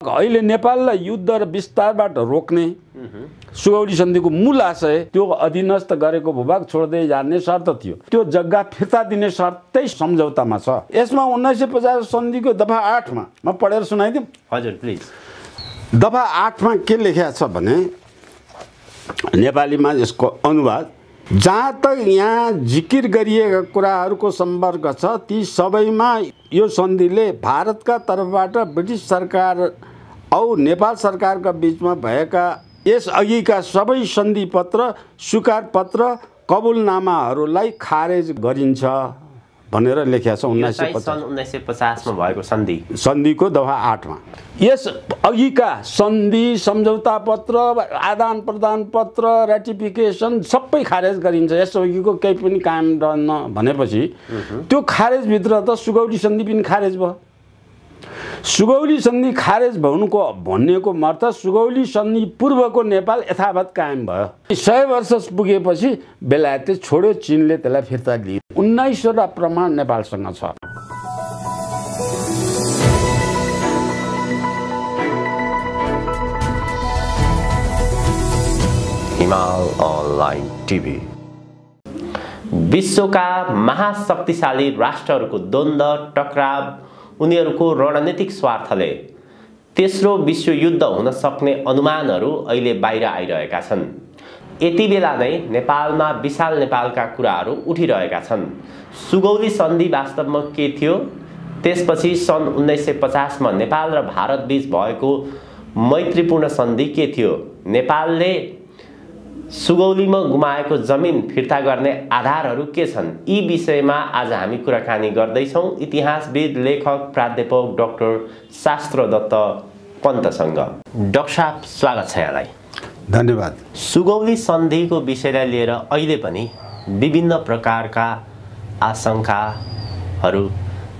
अहिले नेपाललाई युद्ध र विस्तारबाट रोक्ने सुगौली सन्धिको मूल आशय त्यो अधीनस्थ गरेको भूभाग छोड्दै जाने शर्त थियो। त्यो जग्गा फिर्ता दिने शर्तै सम्झौतामा छ। यसमा 1950 सन्धिको दफा 8 मा म पढेर सुनाइदिउँ। हजुर प्लिज। दफा 8 मा के लेखेको छ भने नेपालीमा यसको अनुवाद, जहाँ तक यहाँ जिकिर गरिएका कुराहरूको सम्पर्क छ ती सबैमा यो सन्धिले भारतका तर्फबाट ब्रिटिस सरकार औ नेपाल सरकारका बीचमा भएका यस अघिका सबै सन्धि पत्र, स्वीकार पत्र, कबुलनामाहरूलाई खारेज गरिन्छ भनेर लेखेको छ। 1950 मा भएको सन्धिको दफा 8 मा यस अघिका सन्धि, सम्झौता पत्र, आदान प्रदान पत्र, रेटिफिकेसन सबै खारेज गरिन्छ। यस अघिको केही पनि कायम रहन्न भनेपछि त्यो खारेज भित्र त सुगौली सन्धि पनि खारेज भयो। सुगौली सन्धि खारेज भउनुको भन्नेको मतलब सुगौली सन्धि पूर्वको नेपाल यथावत कायम भयो। 100 वर्ष पुगेपछि बेलायतले छोड्यो, चीनले त्यसलाई फिर्ता लियो। 19वटा प्रमाण नेपालसँग छ। हिमाल अनलाइन टिभी विश्वका महाशक्तिशाली राष्ट्रहरूको द्वन्द्व, टकराव, उनीहरूको रणनीतिक स्वार्थले तेस्रो विश्वयुद्ध हुन सक्ने अनुमानहरू अहिले बाहिर आइरहेका छन्। यति बेला नै नेपालमा विशाल नेपालका कुराहरू उठिरहेका छन्। सुगौली सन्धि वास्तवमा के थियो? त्यसपछि सन् 1950 मा नेपाल र भारत बीच भएको मैत्रीपूर्ण सन्धि के थियो? नेपालले सुगौलीमा गुमाएको जमिन फिर्ता गर्ने आधारहरू के छन्? यी विषयमा आज हामी कुराकानी गर्दैछौँ इतिहासविद, लेखक, प्राध्यापक डाक्टर शास्त्रदत्त पन्तसँग। डाक्टर साहब, स्वागत छ यहाँलाई। धन्यवाद। सुगौली सन्धिको विषयलाई लिएर अहिले पनि विभिन्न प्रकारका आशंकाहरू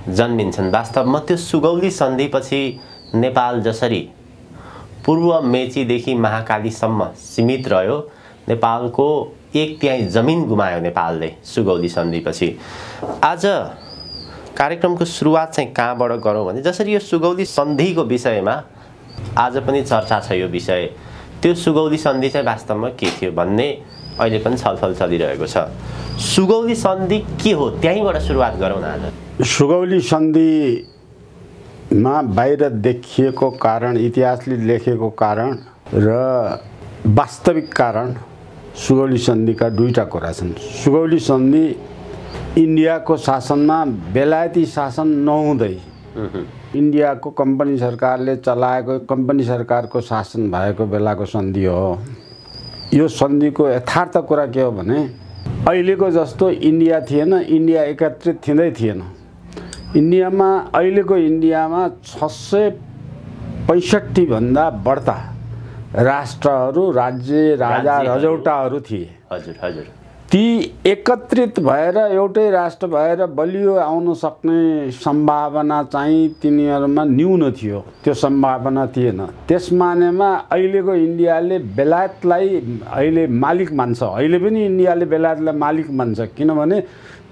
जन्मिन्छन्। वास्तवमा त्यो सुगौली सन्धिपछि नेपाल जसरी पूर्व मेचीदेखि महाकालीसम्म सीमित रह्यो, नेपालको 1/3 जमिन गुमायो नेपालले सुगौली सन्धिपछि। आज कार्यक्रमको सुरुवात चाहिँ कहाँबाट गरौँ भने जसरी यो सुगौली सन्धिको विषयमा आज पनि चर्चा छ। यो विषय, त्यो सुगौली सन्धि चाहिँ वास्तवमा के थियो भन्ने अहिले पनि छलफल चलिरहेको छ। सुगौली सन्धि के हो, त्यहीँबाट सुरुवात गरौँ न आज। सुगौली सन्धिमा बाहिर देखिएको कारण, इतिहासले लेखेको कारण र वास्तविक कारण सुगौली सन्धिका दुईटा कुरा छन्। सुगौली सन्धि इन्डियाको शासनमा बेलायती शासन नहुँदै इन्डियाको कम्पनी सरकारले चलाएको, कम्पनी सरकारको शासन भएको बेलाको सन्धि हो। यो सन्धिको यथार्थ कुरा के हो भने अहिलेको जस्तो इन्डिया थिएन, इन्डिया एकत्रित थिँदै थिएन। इन्डियामा अहिलेको इन्डियामा 665 भन्दा बढ्ता राष्ट्रहरू, राज्य, राजा, रजौटाहरू थिए। हजुर हजुर। ती एकत्रित भएर एउटै राष्ट्र भएर बलियो आउन सक्ने सम्भावना चाहिँ तिनीहरूमा न्यून थियो। त्यो सम्भावना थिएन। त्यस मानेमा अहिलेको इन्डियाले बेलायतलाई अहिले मालिक मान्छ। अहिले पनि इन्डियाले बेलायतलाई मालिक मान्छ, किनभने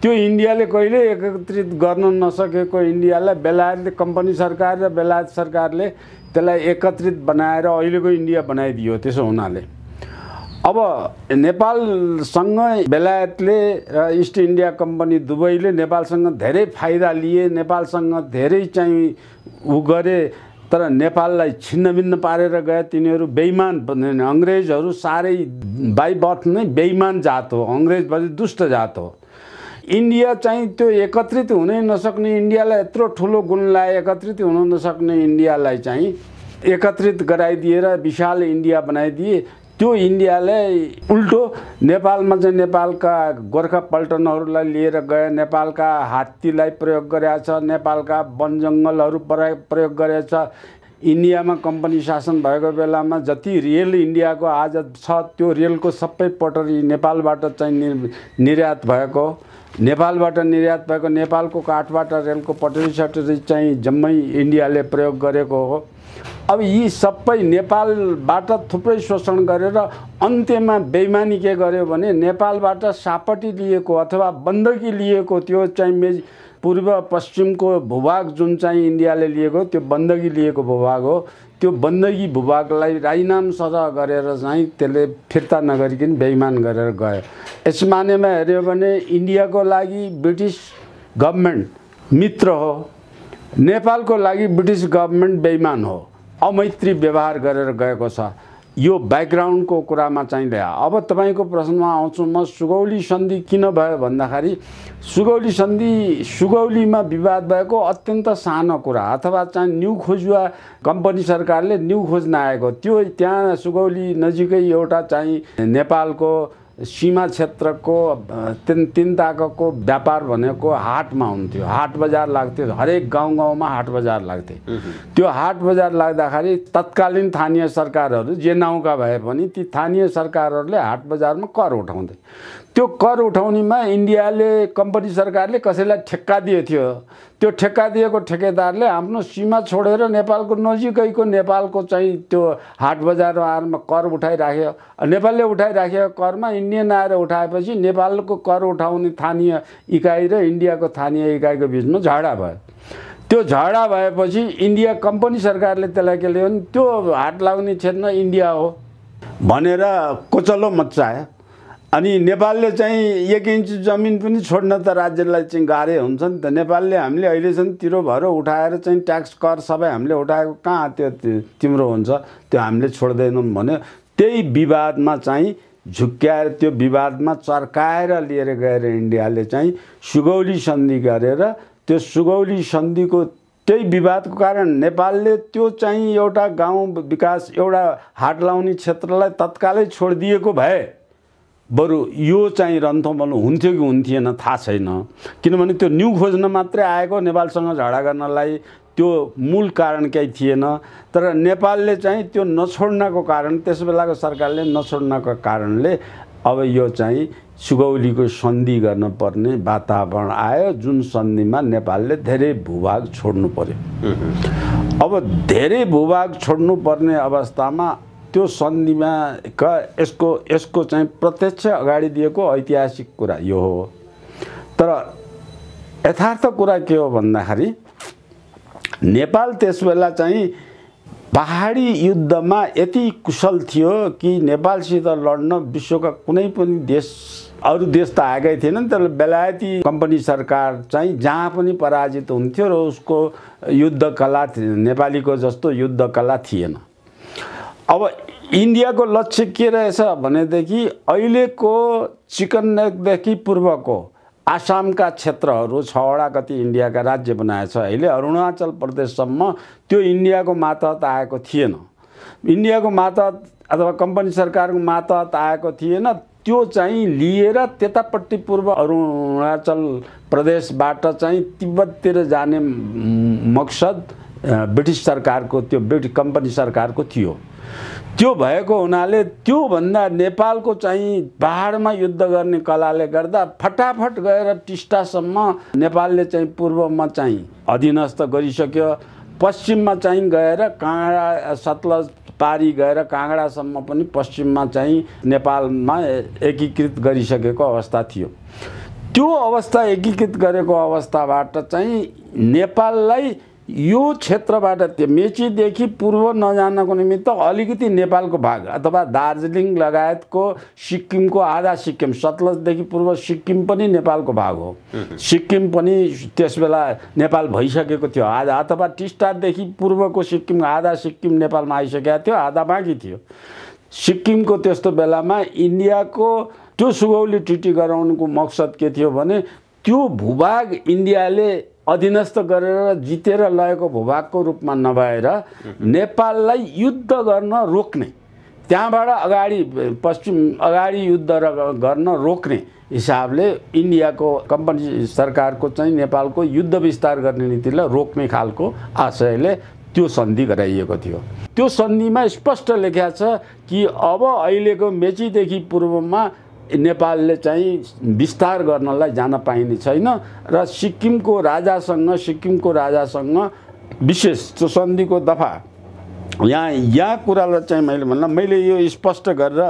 त्यो इन्डियाले कहिले एकत्रित गर्न नसकेको इन्डियालाई बेलायतले, कम्पनी सरकार र बेलायत सरकारले त्यसलाई एकत्रित बनाएर अहिलेको इन्डिया बनाइदियो। त्यसो हुनाले अब नेपालसँग बेलायतले र इस्ट इन्डिया कम्पनी दुवैले नेपालसँग धेरै फाइदा लिए, नेपालसँग धेरै चाहिँ गरे, तर नेपाललाई छिन्नभिन्न पारेर गए। तिनीहरू बेइमान, अङ्ग्रेजहरू साह्रै बाई बर्थ नै बेइमान जात हो। अङ्ग्रेज भने दुष्ट जात हो। इन्डिया चाहिँ त्यो एकत्रित हुनै नसक्ने इन्डियालाई यत्रो ठुलो गुणलाई एकत्रित हुन नसक्ने इन्डियालाई चाहिँ एकत्रित गराइदिएर विशाल इन्डिया बनाइदिए। त्यो इन्डियालाई उल्टो नेपालमा चाहिँ नेपालका गोर्खा पल्टनहरूलाई लिएर गए, नेपालका हात्तीलाई प्रयोग गरेछ, नेपालका वन जङ्गलहरू प्रयोग गरेछ। इन्डियामा कम्पनी शासन भएको बेलामा जति रेल इन्डियाको आज छ त्यो रेलको सबै पटरी नेपालबाट चाहिँ निर्यात भएको, नेपालको काठबाट रेलको पटरी चाहिँ जम्मै इन्डियाले प्रयोग गरेको हो। अब यी सबै नेपालबाट थुप्रै शोषण गरेर अन्त्यमा बेइमानी के गर्यो भने नेपालबाट सापटी लिएको अथवा बन्दकी लिएको त्यो चाहिँ पूर्व पश्चिमको भूभाग जुन चाहिँ इन्डियाले लिएको त्यो बन्दगी लिएको भूभाग हो, त्यो बन्दगी भूभागलाई राइनाम सरह गरेर चाहिँ त्यसले फिर्ता नगरिकन बेइमान गरेर गयो। यस मानेमा हेऱ्यो भने इन्डियाको लागि ब्रिटिस गभर्मेन्ट मित्र हो, नेपालको लागि ब्रिटिस गभर्मेन्ट बेइमान हो, अमैत्री व्यवहार गरेर गएको छ। यो ब्याकग्राउन्डको कुरामा चाहिँ ल्या। अब तपाईँको प्रश्नमा आउँछु म, सुगौली सन्धि किन भयो भन्दाखेरि सुगौली सन्धि सुगौलीमा विवाद भएको अत्यन्त सानो कुरा, अथवा चाहिँ न्यू खोजुवा कम्पनी सरकारले न्यू खोज्न आएको त्यो त्यहाँ सुगौली नजिकै एउटा चाहिँ नेपालको सीमा क्षेत्रको तीन ताकको व्यापार भनेको हाटमा हुन्थ्यो। हाट बजार लाग्थ्यो, हरेक गाउँ गाउँमा हाट बजार लाग्थे। त्यो हाट बजार लाग्दाखेरि तत्कालीन स्थानीय सरकारहरू जे नाउँका भए पनि ती स्थानीय सरकारहरूले हाट बजारमा कर उठाउँथे। त्यो कर उठाउनेमा इन्डियाले कम्पनी सरकारले कसैलाई ठेक्का दिएको थियो। त्यो ठेक्का दिएको ठेकेदारले आफ्नो सीमा छोडेर नेपालको नजिकैको नेपालको चाहिँ त्यो हाट बजारमा कर उठाइराख्यो। नेपालले उठाइराखेको करमा इन्डियन आएर उठाएपछि नेपालको कर उठाउने स्थानीय इकाइ र इन्डियाको स्थानीय इकाइको बिचमा झगडा भयो। त्यो झगडा भएपछि इन्डिया कम्पनी सरकारले त्यसलाई के ल्यायो भने त्यो हाट लाग्ने क्षेत्र इन्डिया हो भनेर कोचलो मच्चायो। अनि नेपालले चाहिँ 1 इन्च जमिन पनि छोड्न त राज्यलाई चाहिँ गाह्रै हुन्छ नि त। नेपालले हामीले अहिलेसम्म तिरो भएर उठाएर चाहिँ ट्याक्स कर सबै हामीले उठाएको कहाँ त्यो तिम्रो हुन्छ, त्यो हामीले छोड्दैनौँ भन्यो। त्यही विवादमा चाहिँ झुक्क्याएर त्यो विवादमा चर्काएर लिएर गएर इन्डियाले चाहिँ सुगौली सन्धि गरेर त्यो सुगौली सन्धिको त्यही विवादको कारण नेपालले त्यो चाहिँ एउटा गाउँ विकास एउटा हाट लाउने क्षेत्रलाई तत्कालै छोडिदिएको भए बरु यो चाहिँ रन्थोमल हुन्थ्यो कि हुन्थेन थाहा छैन। किनभने त्यो न्यू खोज्न मात्रै आएको, नेपालसँग झगडा गर्नलाई त्यो मूल कारण केही थिएन। तर नेपालले चाहिँ त्यो नछोड्नको कारण, त्यस बेलाको सरकारले नछोड्नको कारणले अब यो चाहिँ सुगौलीको सन्धि गर्न पर्ने वातावरण आयो, जुन सन्धिमा नेपालले धेरै भूभाग छोड्नु पर्यो। अब धेरै भूभाग छोड्नु पर्ने अवस्थामा त्यो सन्धिमा यसको चाहिँ प्रत्यक्ष अगाडि दिएको ऐतिहासिक कुरा यो हो। तर यथार्थ कुरा के हो भन्दाखेरि नेपाल त्यस बेला चाहिँ पहाडी युद्धमा यति कुशल थियो कि नेपालसित लड्न विश्वका कुनै पनि देश, अरू देश त आएकै थिएनन्, तर बेलायती कम्पनी सरकार चाहिँ जहाँ पनि पराजित हुन्थ्यो र उसको युद्ध कला नेपालीको जस्तो युद्ध कला थिएन। अब इन्डियाको लक्ष्य के रहेछ भनेदेखि अहिलेको चिकन नेकदेखि पूर्वको आसामका क्षेत्रहरू 6वटा कति इन्डियाका राज्य बनाएछ अहिले, अरुणाचल प्रदेशसम्म त्यो इन्डियाको मातहत आएको थिएन। इन्डियाको मातहत अथवा कम्पनी सरकारको मातहत आएको थिएन। त्यो चाहिँ लिएर त्यतापट्टि पूर्व अरुणाचल प्रदेशबाट चाहिँ तिब्बततिर जाने मकसद ब्रिटिस सरकारको, त्यो ब्रिटिस कम्पनी सरकारको थियो। त्यो भएको हुनाले त्योभन्दा नेपालको चाहिँ पहाडमा युद्ध गर्ने कलाले गर्दा फटाफट गएर टिस्टासम्म नेपालले चाहिँ पूर्वमा चाहिँ अधीनस्थ गरिसक्यो। पश्चिममा चाहिँ गएर काँगडा सतलज पारी गएर काँगडासम्म पनि पश्चिममा चाहिँ नेपालमा एकीकृत गरिसकेको अवस्था थियो। त्यो अवस्था एकीकृत गरेको अवस्थाबाट चाहिँ नेपाललाई यो क्षेत्रबाट त्यो मेचीदेखि पूर्व नजानको निमित्त अलिकति नेपालको भाग अथवा दार्जिलिङ लगायतको सिक्किमको आधा सिक्किम, सतलजदेखि पूर्व सिक्किम पनि नेपालको भाग हो। सिक्किम पनि त्यस बेला नेपाल भइसकेको थियो आधा, अथवा टिस्टादेखि पूर्वको सिक्किम आधा सिक्किम नेपालमा आइसकेको थियो, आधा बाँकी थियो। सिक्किमको त्यस्तो बेलामा इन्डियाको त्यो सुगौली ट्रिटी गराउनुको मकसद के थियो भने त्यो भूभाग इन्डियाले अधीनस्थ गरेर जितेर लगेको भूभागको रूपमा नभएर नेपाललाई युद्ध गर्न रोक्ने, त्यहाँबाट अगाडि युद्ध गर्न रोक्ने हिसाबले इन्डियाको कम्पनी सरकारको चाहिँ नेपालको युद्ध विस्तार गर्ने नीतिलाई रोक्ने खालको आशयले त्यो सन्धि गराइएको थियो। त्यो सन्धिमा स्पष्ट लेखिएको छ कि अब अहिलेको मेचीदेखि पूर्वमा नेपालले चाहिँ विस्तार गर्नलाई जान पाइने छैन र सिक्किमको राजासँग विशेष त्यो सन्धिको दफा यहाँ कुरालाई चाहिँ मैले यो स्पष्ट गरेर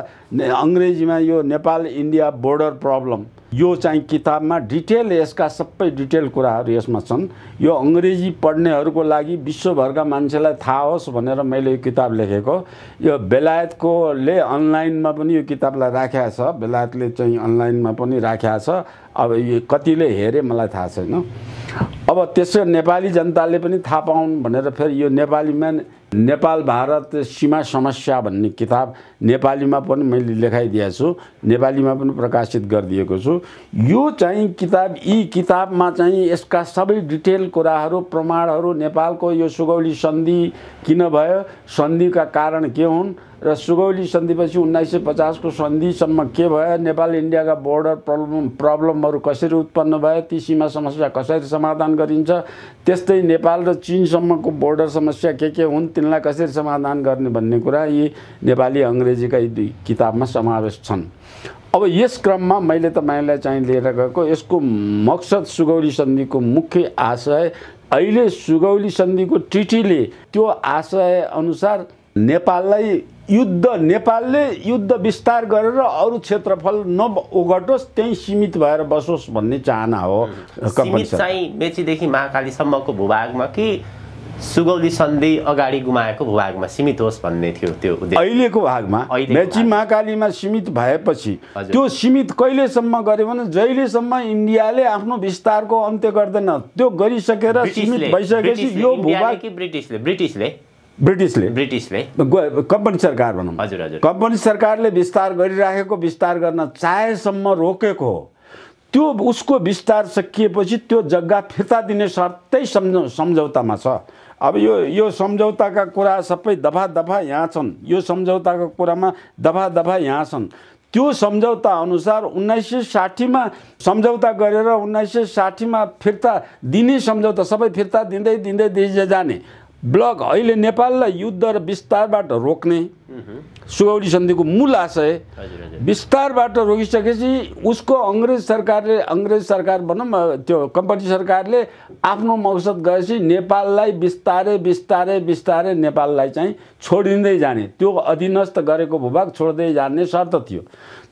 अङ्ग्रेजीमा यो नेपाल इन्डिया बोर्डर प्रब्लम यो चाहिँ किताबमा डिटेल यसका सबै डिटेल कुराहरू यसमा छन्। यो अङ्ग्रेजी पढ्नेहरूको लागि विश्वभरका मान्छेलाई थाहा होस् भनेर मैले यो किताब लेखेको। यो बेलायतकोले अनलाइनमा पनि यो किताबलाई राखेको छ, बेलायतले चाहिँ अनलाइनमा पनि राखेको छ। अब यो कतिले हेरे मलाई थाहा छैन। अब त्यसो नेपाली जनताले पनि थाहा पाउन् भनेर फेरि यो नेपालीमा नेपाल भारत सीमा समस्या भन्ने किताब नेपालीमा पनि मैले लेखाइदिएको छु, नेपालीमा पनि प्रकाशित गरिदिएको छु। यो चाहिँ किताब, यी किताबमा चाहिँ यसका सबै डिटेल कुराहरू, प्रमाणहरू, नेपालको यो सुगौली सन्धि किन भयो, सन्धिका कारण के हुन् र सुगौली सन्धिपछि 1950 को सन्धिसम्म के भयो, नेपाल इन्डियाका बोर्डर प्रब्लमहरू कसरी उत्पन्न भयो, ती सीमा समस्या कसरी समाधान गरिन्छ, त्यस्तै नेपाल र चीनसम्मको बोर्डर समस्या के हुन्, तिनलाई कसरी समाधान गर्ने भन्ने कुरा यी नेपाली अङ्ग्रेजीका यी दुई किताबमा समावेश छन्। अब यस क्रममा मैले तपाईँलाई चाहिँ लिएर गएको यसको मकसद, सुगौली सन्धिको मुख्य आशय, अहिले सुगौली सन्धिको ट्रिटीले त्यो आशय अनुसार नेपालले युद्ध विस्तार गरेर अरू क्षेत्रफल नओगटोस्, त्यही सीमित भएर बसोस् भन्ने चाहना हो। सीमित चाहिँ मेचीदेखि महाकालीसम्मको भूभागमा कि सुगौली सन्धि अगाडि गुमाएको भूभागमा सीमित होस् भन्ने थियो त्यो उद्देश्य? अहिलेको भागमा मेची महाकालीमा सीमित भएपछि त्यो सीमित कहिलेसम्म गर्यो भने जहिलेसम्म इन्डियाले आफ्नो विस्तारको अन्त्य गर्दैन। त्यो गरिसकेर सीमित भइसकेपछि यो भूभाग ब्रिटिसले कम्पनी सरकार भनौँ, कम्पनी सरकारले विस्तार गरिराखेको, विस्तार गर्न चाहेसम्म रोकेको हो। त्यो उसको विस्तार सकिएपछि त्यो जग्गा फिर्ता दिने शर्तै सम्झौतामा छ। अब यो सम्झौताका कुरा सबै दफा यहाँ छन्। यो सम्झौताको कुरामा दफा यहाँ छन्। त्यो सम्झौता अनुसार 1960 मा सम्झौता गरेर 1960 मा फिर्ता दिने सम्झौता सबै फिर्ता दिँदै जाने ब्लक अहिले नेपाललाई युद्ध र विस्तारबाट रोक्ने सुगौली सन्धिको मूल आशय। विस्तारबाट रोकिसकेपछि उसको अंग्रेज सरकार भनौँ, त्यो कम्पनी सरकारले आफ्नो मकसद गएपछि नेपाललाई बिस्तारै नेपाललाई चाहिँ छोडिँदै जाने, त्यो अधीनस्थ गरेको भूभाग छोड्दै जाने शर्त थियो।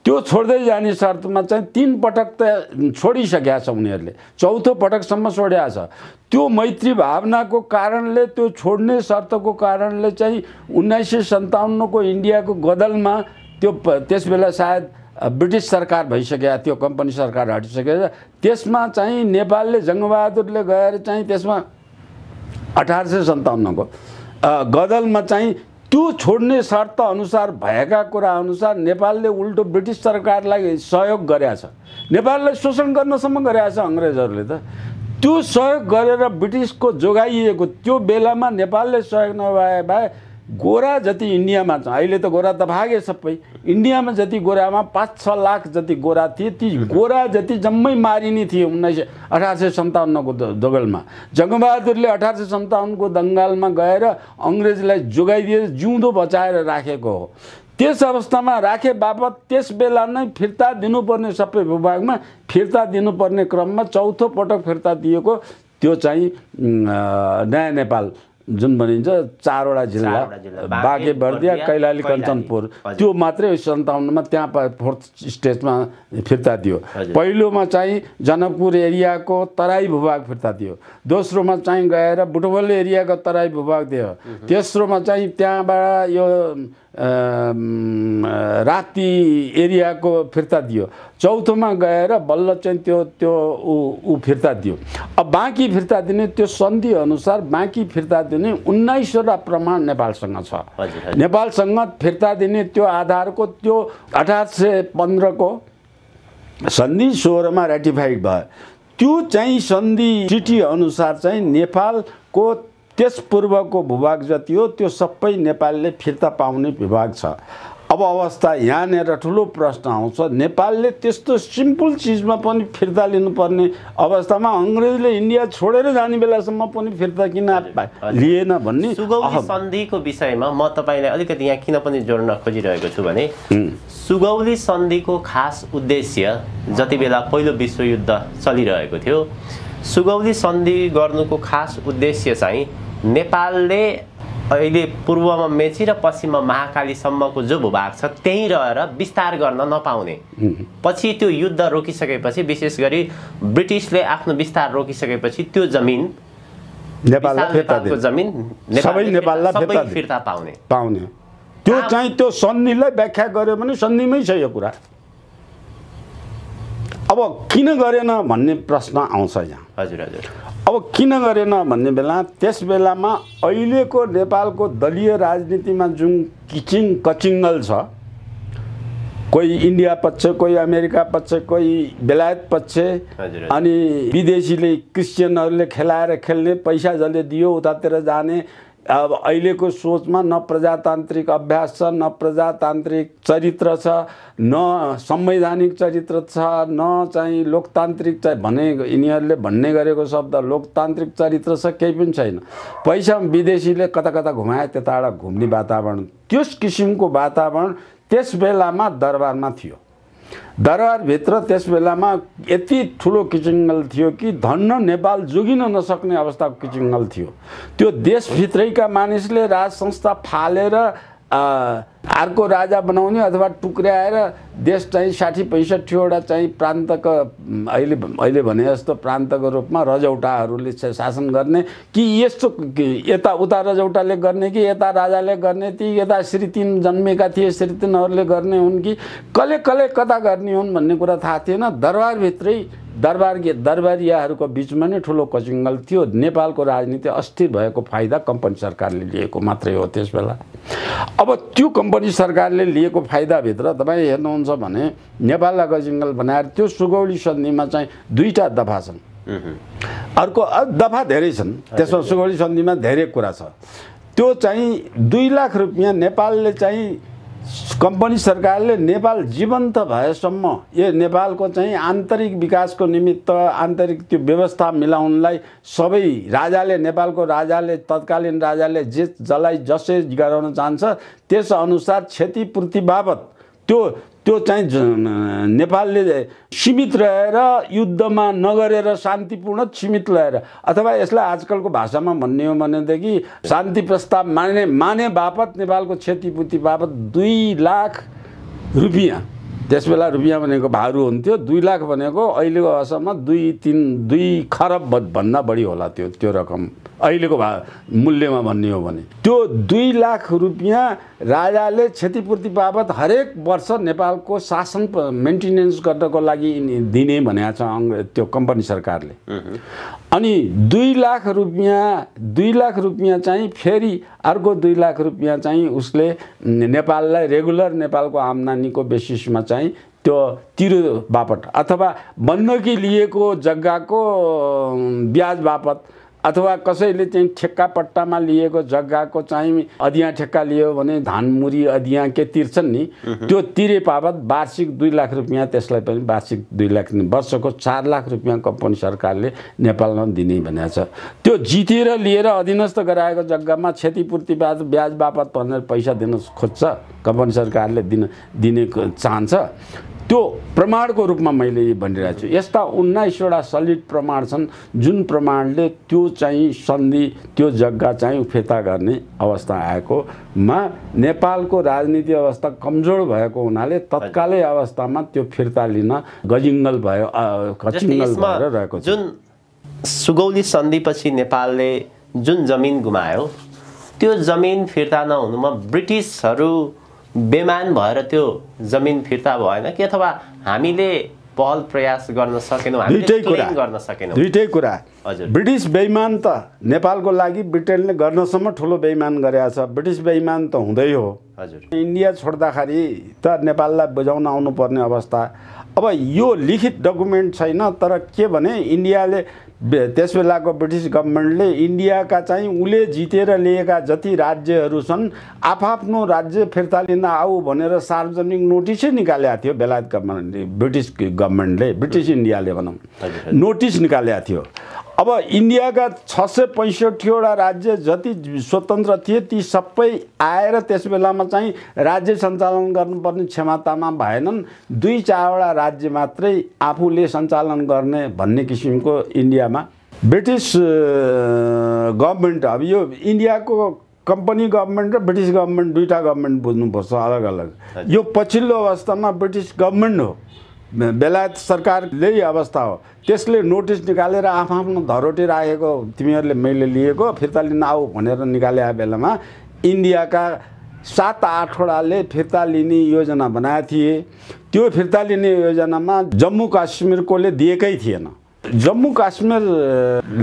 त्यो छोड्दै जाने शर्तमा चाहिँ 3 पटक त छोडिसकेका छ उनीहरूले, 4थो पटकसम्म छोडेका छ। त्यो मैत्री भावनाको कारणले, त्यो छोड्ने शर्तको कारणले चाहिँ 1957 को इन्डियाको गदलमा त्यो त्यसबेला सायद ब्रिटिस सरकार भइसकेको थियो, कम्पनी सरकार हटिसकेको, त्यसमा चाहिँ नेपालले जङ्गबहादुरले गएर चाहिँ त्यसमा 1857 को गदलमा चाहिँ त्यो छोड्ने शर्त अनुसार भएका कुरा अनुसार नेपालले उल्टो ब्रिटिस सरकारलाई सहयोग गरेको छ, नेपाललाई शोषण गर्नसम्म गरेको छ अङ्ग्रेजहरूले। त त्यो सहयोग गरेर ब्रिटिसको जोगाइएको त्यो बेलामा नेपालले सहयोग नभए भए गोरा जति इन्डियामा छ, अहिले त गोरा त भागे सबै, इन्डियामा जति गोरामा 5-6 लाख जति गोरा थिए, ती गोरा जति जम्मै मारिने थिए 1857 को दंगलमा। जङ्गबहादुरले 1857 को दंगलमा गएर अङ्ग्रेजलाई जोगाइदिएर जिउँदो बचाएर राखेको हो। त्यस अवस्थामा राखे बापत त्यस बेला नै फिर्ता दिनुपर्ने, सबै भूभागमा फिर्ता दिनुपर्ने क्रममा 4थो पटक फिर्ता दिएको त्यो चाहिँ नयाँ नेपाल जुन भनिन्छ 4वटा जिल्ला, बाँके बर्दिया, कैलाली, कञ्चनपुर, त्यो मात्रै 57 मा त्यहाँ 4th स्टेजमा फिर्ता दियो। पहिलोमा चाहिँ जनकपुर एरियाको तराई भूभाग फिर्ता दियो, दोस्रोमा चाहिँ गएर बुटवल एरियाको तराई भूभाग दियो, तेस्रोमा चाहिँ त्यहाँबाट यो राप्ती एरियाको फिर्ता दियो, चौथोमा गएर बल्ल चाहिँ त्यो फिर्ता दियो। अब बाँकी फिर्ता दिने त्यो सन्धि अनुसार बाँकी फिर्ता दिने 19वटा प्रमाण नेपालसँग छ। नेपालसँग फिर्ता दिने त्यो आधारको त्यो 1815 को सन्धि 16 मा रेटिफाइड भयो। त्यो चाहिँ सन्धि ट्रिटी अनुसार चाहिँ नेपालको त्यस पूर्वको भूभाग जति हो त्यो सबै नेपालले फिर्ता पाउने विभाग छ। अब अवस्था यहाँनिर ठुलो प्रश्न आउँछ, नेपालले त्यस्तो सिम्पल चिजमा पनि फिर्ता लिनुपर्ने अवस्थामा अङ्ग्रेजले इन्डिया छोडेर जाने बेलासम्म पनि फिर्ता किन लिएन भन्ने। सुगौली सन्धिको विषयमा म तपाईलाई अलिकति यहाँ किन पनि जोड्न खोजिरहेको छु भने सुगौली सन्धिको खास उद्देश्य जति बेला पहिलो विश्वयुद्ध चलिरहेको थियो, सुगौली सन्धि गर्नुको खास उद्देश्य चाहिँ नेपालले अहिले पूर्वमा मेची र पश्चिममा महाकालीसम्मको जो भूभाग छ त्यहीँ रहेर विस्तार गर्न नपाउने, पछि त्यो युद्ध रोकिसकेपछि विशेष गरी ब्रिटिसले आफ्नो विस्तार रोकिसकेपछि त्यो जमिन नेपालको जमिन सबै फिर्ता पाउने त्यो चाहिँ त्यो सन्धिलाई व्याख्या गर्यो भने सन्धिमै छ यो कुरा। अब किन गरेन भन्ने प्रश्न आउँछ यहाँ। हजुर हजुर। अब किन गरेन भन्ने बेला त्यस बेलामा अहिलेको नेपालको दलीय राजनीतिमा जुन किचिङ कचिङ्गल छ, कोही इन्डिया पक्ष, कोही अमेरिका पक्ष, कोही बेलायत पक्ष, अनि विदेशीले क्रिस्चियनहरूले खेलाएर खेल्ने, पैसा जसले दियो उतातिर जाने। अब अहिलेको सोचमा न प्रजातान्त्रिक अभ्यास छ, न प्रजातान्त्रिक चरित्र छ, न संवैधानिक चरित्र छ, न चाहिँ लोकतान्त्रिक भने यिनीहरूले भन्ने गरेको शब्द लोकतान्त्रिक चरित्र छ, केही पनि छैन। पैसा विदेशीले कता कता घुमाए, त्यताबाट घुम्ने वातावरण, त्यस किसिमको वातावरण त्यस बेलामा दरबारमा थियो। दरबारभित्र त्यस बेलामा यति ठुलो किचिङ्गल थियो कि धन्न नेपाल जोगिन नसक्ने अवस्थाको किचिङ्गल थियो। त्यो देशभित्रैका मानिसले राज संस्था फालेर अर्को राजा बनाउने अथवा टुक्र्याएर देश चाहिँ 60-65वटा चाहिँ प्रान्तको अहिले भने जस्तो प्रान्तको रूपमा रजौटाहरूले शासन गर्ने कि यस्तो यता उता रजौटाले गर्ने कि यता राजाले गर्ने कि यता श्री 3 जन्मेका थिए श्री 3हरूले गर्ने हुन् कि कले कता गर्ने हुन् भन्ने कुरा थाहा थिएन। दरबारभित्रै दरबारियाहरूको बिचमा नै ठुलो कचिङ्गल थियो। नेपालको राजनीति अस्थिर भएको फाइदा कम्पनी सरकारले लिएको मात्रै हो त्यस बेला। अब त्यो कम्पनी सरकारले लिएको फाइदाभित्र तपाईँ हेर्नुहुन्छ भने नेपाललाई कचिङ्गल बनाएर त्यो सुगौली सन्धिमा चाहिँ 2टा दफा छन्। अर्को दफा धेरै छन्, त्यसमा सुगौली सन्धिमा धेरै कुरा छ। त्यो चाहिँ 2 लाख रुपियाँ नेपालले चाहिँ कम्पनी सरकारले नेपाल जीवन्त भएसम्म यो नेपालको चाहिँ आन्तरिक विकासको निमित्त आन्तरिक त्यो व्यवस्था मिलाउनलाई सबै राजाले नेपालको राजाले तत्कालीन राजाले जसलाई जसै गराउन चाहन्छ त्यसअनुसार क्षतिपूर्ति बाबत त्यो चाहिँ नेपालले सीमित रहेर युद्धमा नगरेर शान्तिपूर्ण सीमित रहेर अथवा यसलाई आजकलको भाषामा भन्ने हो भनेदेखि शान्ति प्रस्ताव माने बापत नेपालको क्षतिपूर्ति बापत 2 लाख रुपियाँ, त्यसबेला रुपियाँ भनेको भारू हुन्थ्यो, 2 लाख भनेको अहिलेको भाषामा 2 खरब भन्दा बढी होला त्यो रकम अहिलेको मूल्यमा भन्ने हो भने। त्यो 2 लाख रुपियाँ राजाले क्षतिपूर्ति बाबत हरेक वर्ष नेपालको शासन मेन्टेनेन्स गर्नको लागि दिने भनेको छ त्यो कम्पनी सरकारले। अनि 2 लाख रुपियाँ चाहिँ फेरि अर्को 2 लाख रुपियाँ चाहिँ उसले नेपाललाई रेगुलर नेपालको आम्दानीको बेसिसमा चाहिँ त्यो तिरो बापत अथवा बन्दकी लिएको जग्गाको ब्याज बापत अथवा कसैले चाहिँ ठेक्का पट्टामा लिएको जग्गाको चाहिँ अधिया ठेक्का लियो भने धानमुरी अधिया के तिर्छन् नि त्यो तिरे बापत वार्षिक 2 लाख रुपियाँ त्यसलाई पनि वार्षिक 2 लाख वर्षको 4 लाख रुपियाँ कम्पनी सरकारले नेपालमा दिने भनेको छ। त्यो जितेर लिएर अधीनस्थ गराएको जग्गामा क्षतिपूर्ति ब्याज बापत भनेर पैसा दिन खोज्छ कम्पनी सरकारले दिने चाहन्छ। त्यो प्रमाणको रूपमा मैले भनिरहेको छु। यस्ता 19वटा सलिड प्रमाण छन् जुन प्रमाणले त्यो चाहिँ सन्धि त्यो जग्गा चाहिँ फिर्ता गर्ने अवस्था आएकोमा नेपालको राजनीति अवस्था कमजोर भएको हुनाले तत्कालै अवस्थामा त्यो फिर्ता लिन कचिङ्गल भएर रहेको छ। जुन सुगौली सन्धिपछि नेपालले जुन जमिन गुमायो त्यो जमिन फिर्ता नहुनुमा ब्रिटिसहरू बेमान भएर त्यो जमिन फिर्ता भएन कि अथवा हामीले पहल प्रयास गर्न सकेनौँ, हामीले क्लेम गर्न सकेनौँ? दुईटै कुरा। हजुर। ब्रिटिस बेइमान त नेपालको लागि ब्रिटेनले गर्नसम्म ठुलो बेइमान गरेको छ, ब्रिटिस बेइमान त हुँदै हो। हजुर। इन्डिया छोड्दाखेरि त नेपाललाई बुझाउन आउनुपर्ने अवस्था। अब यो लिखित डकुमेन्ट छैन तर के भने इन्डियाले त्यस बेलाको ब्रिटिस गभर्मेन्टले इन्डियाका चाहिँ उसले जितेर लिएका जति राज्यहरू छन् आफ्नो राज्य फिर्ता लिन आऊ भनेर सार्वजनिक नोटिसै निकालेको थियो बेलायत गभर्मेन्टले, ब्रिटिस गभर्मेन्टले, ब्रिटिस इन्डियाले भनौँ नोटिस निकालेको थियो। अब इन्डियाका 665वटा राज्य जति स्वतन्त्र थिए ती सबै आएर त्यस बेलामा चाहिँ राज्य सञ्चालन गर्नुपर्ने क्षमतामा भएनन्। 2-4वटा राज्य मात्रै आफूले सञ्चालन गर्ने भन्ने किसिमको इन्डियामा ब्रिटिस गभर्मेन्ट। अब यो इन्डियाको कम्पनी गभर्मेन्ट र ब्रिटिस गभर्मेन्ट दुईटा गभर्मेन्ट बुझ्नुपर्छ अलग अलग। यो पछिल्लो अवस्थामा ब्रिटिस गभर्मेन्ट हो, बेलायत सरकारले अवस्था हो। त्यसले नोटिस निकालेर आफ्नो धरोटी राखेको तिमीहरूले मैले लिएको फिर्ता लिन आऊ भनेर निकाले बेलामा इन्डियाका 7-8 वटाले फिर्ता लिने योजना बनाए थिए। त्यो फिर्ता लिने योजनामा जम्मू काश्मीरकोले दिएकै थिएन। जम्मू काश्मीर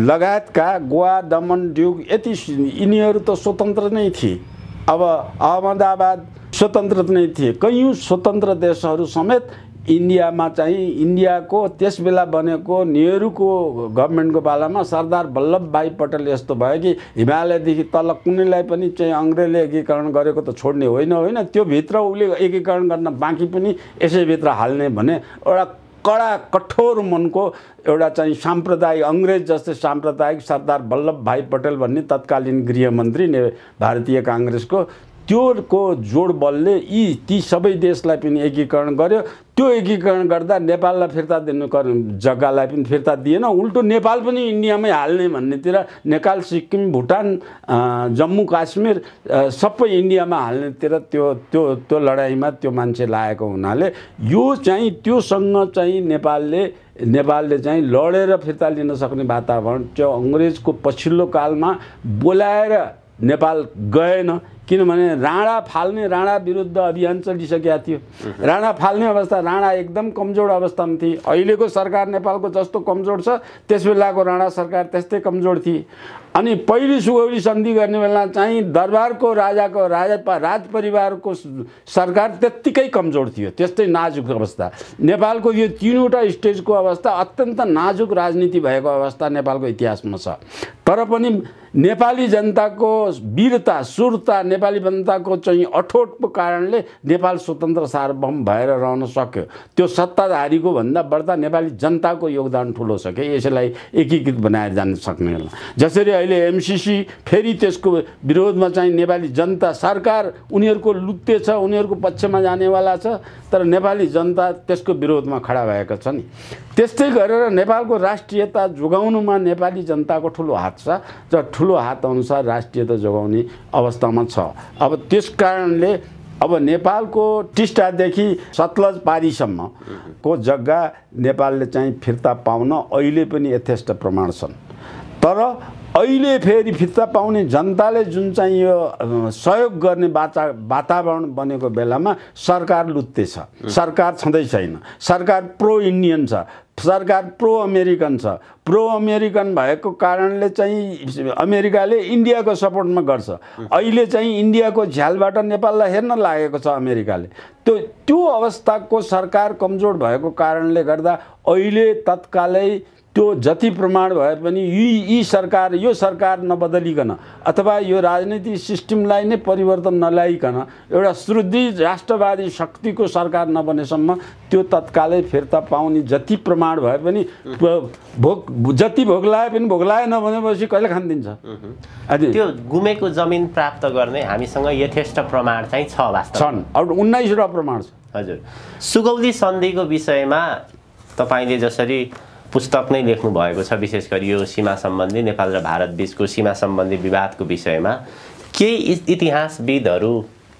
लगायतका गोवा, दमन, दीव यति यिनीहरू त स्वतन्त्र नै थिए। अब अहमदाबाद स्वतन्त्र नै थिए। कैयौँ स्वतन्त्र देशहरू समेत इन्डियामा चाहिँ इन्डियाको त्यस बेला बनेको नेहरूको गभर्मेन्टको पालामा सरदार वल्लभभाई पटेल यस्तो भयो कि हिमालयदेखि तल कुनैलाई पनि चाहिँ अङ्ग्रेजले एकीकरण गरेको त छोड्ने होइन त्यो भित्र उसले एकीकरण गर्न बाँकी पनि यसैभित्र हाल्ने भने एउटा कडा कठोर मनको एउटा चाहिँ साम्प्रदायिक अङ्ग्रेज जस्तै साम्प्रदायिक सरदार वल्लभभाई पटेल भन्ने तत्कालीन गृहमन्त्री भारतीय काङ्ग्रेसको त्योको जोड बलले ती सबै देशलाई पनि एकीकरण गर्यो। त्यो एकीकरण गर्दा नेपाललाई फिर्ता दिनु जग्गालाई पनि फिर्ता दिएन, उल्टो नेपाल पनि इन्डियामै हाल्ने भन्नेतिर नेपाल, सिक्किम, भुटान, जम्मू काश्मीर सबै इन्डियामा हाल्नेतिर त्यो लडाइँमा त्यो मान्छे लागेको हुनाले यो चाहिँ त्योसँग चाहिँ नेपालले चाहिँ लडेर फिर्ता लिन सक्ने वातावरण त्यो अङ्ग्रेजको पछिल्लो कालमा बोलाएर नेपाल गएन। किनभने राणा विरुद्ध अभियान चलिसकेका थियो। राणा फाल्ने अवस्था, राणा एकदम कमजोर अवस्थामा थिए। अहिलेको सरकार नेपालको जस्तो कमजोर छ त्यस बेलाको राणा सरकार त्यस्तै कमजोर थिए। अनि पहिलो सुगौली सन्धि गर्ने बेला चाहिँ दरबारको राज परिवारको सरकार त्यत्तिकै कमजोर थियो, त्यस्तै नाजुक अवस्था। नेपालको यो तीनवटा स्टेजको अवस्था अत्यन्त नाजुक राजनीति भएको अवस्था नेपालको इतिहासमा छ। तर पनि नेपाली जनताको वीरता, शूरता, नेपाली जनताको चाहिँ अठोटको कारणले नेपाल स्वतन्त्र सार्वभौम भएर रहन सक्यो। त्यो सत्ताधारीको भन्दा बढ्ता नेपाली जनताको योगदान ठुलो छ कि यसलाई एकीकृत बनाएर जान सक्ने होला। जसरी अहिले एमसीसी फेरि त्यसको विरोधमा चाहिँ नेपाली जनता, सरकार उनीहरूको लुत्ते छ, उनीहरूको पक्षमा जानेवाला छ, तर नेपाली जनता त्यसको विरोधमा खडा भएको छ नि। त्यस्तै गरेर नेपालको राष्ट्रियता जोगाउनुमा नेपाली जनताको ठुलो हात छ र ठुलो हात अनुसार राष्ट्रियता जोगाउने अवस्थामा छ। अब त्यस कारणले अब नेपालको टिस्टादेखि सतलज पारीसम्मको जग्गा नेपालले चाहिँ फिर्ता पाउन अहिले पनि यथेष्ट प्रमाण छन्। तर अहिले फेरि फिर्ता पाउने जनताले जुन चाहिँ यो सहयोग गर्ने वातावरण बनेको बेलामा सरकार लुत्ते छ, सरकार छँदै छैन, सरकार प्रो इन्डियन छ, सरकार प्रो अमेरिकन छ। प्रो अमेरिकन भएको कारणले चाहिँ अमेरिकाले इन्डियाको सपोर्टमा गर्छ। अहिले चाहिँ इन्डियाको झ्यालबाट नेपाललाई हेर्न लागेको छ अमेरिकाले। त्यो अवस्थाको सरकार कमजोर भएको कारणले गर्दा अहिले तत्कालै त्यो जति प्रमाण भए पनि यो सरकार नबदलिकन अथवा यो राजनीतिक सिस्टमलाई नै परिवर्तन नल्याइकन एउटा सुदृढ राष्ट्रवादी शक्तिको सरकार नबनेसम्म त्यो तत्कालै फिर्ता पाउने जति प्रमाण भए पनि जति भोग्लाए पनि भोग्लाएन भनेपछि कहिले खान दिन्छ। त्यो गुमेको जमिन प्राप्त गर्ने हामीसँग यथेष्ट प्रमाण चाहिँ छ, वास्तवमा छन्। अब 19वटा प्रमाण छ। हजुर, सुगौली सन्धिको विषयमा तपाईले जसरी पुस्तक नै लेख्नु भएको छ, विशेष गरी यो सीमा सम्बन्धी नेपाल र भारत बीचको सीमा सम्बन्धी विवादको विषयमा केही इतिहासविदहरू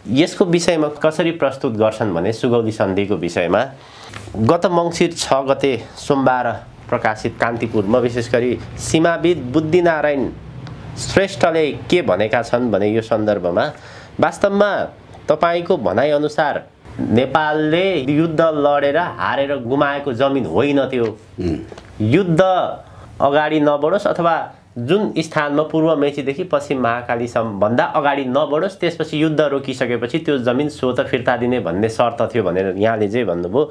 यसको विषयमा कसरी प्रस्तुत गर्छन् भने सुगौली सन्धिको विषयमा गत मङ्सिर 6 गते सोमबार प्रकाशित कान्तिपुरमा विशेष गरी सीमाविद बुद्धिनारायण श्रेष्ठले के भनेका छन् भने यो सन्दर्भमा वास्तवमा तपाईको भनाइअनुसार नेपालले युद्ध लडेर हारेर गुमाएको जमिन होइन त्यो। युद्ध अगाडि नबढोस् अथवा जुन स्थानमा पूर्व मेचीदेखि पश्चिम महाकालीसम्म भन्दा अगाडि नबढोस्, त्यसपछि युद्ध रोकिसकेपछि त्यो जमिन स्वतः फिर्ता दिने भन्ने शर्त थियो भनेर यहाँले जे भन्नुभयो।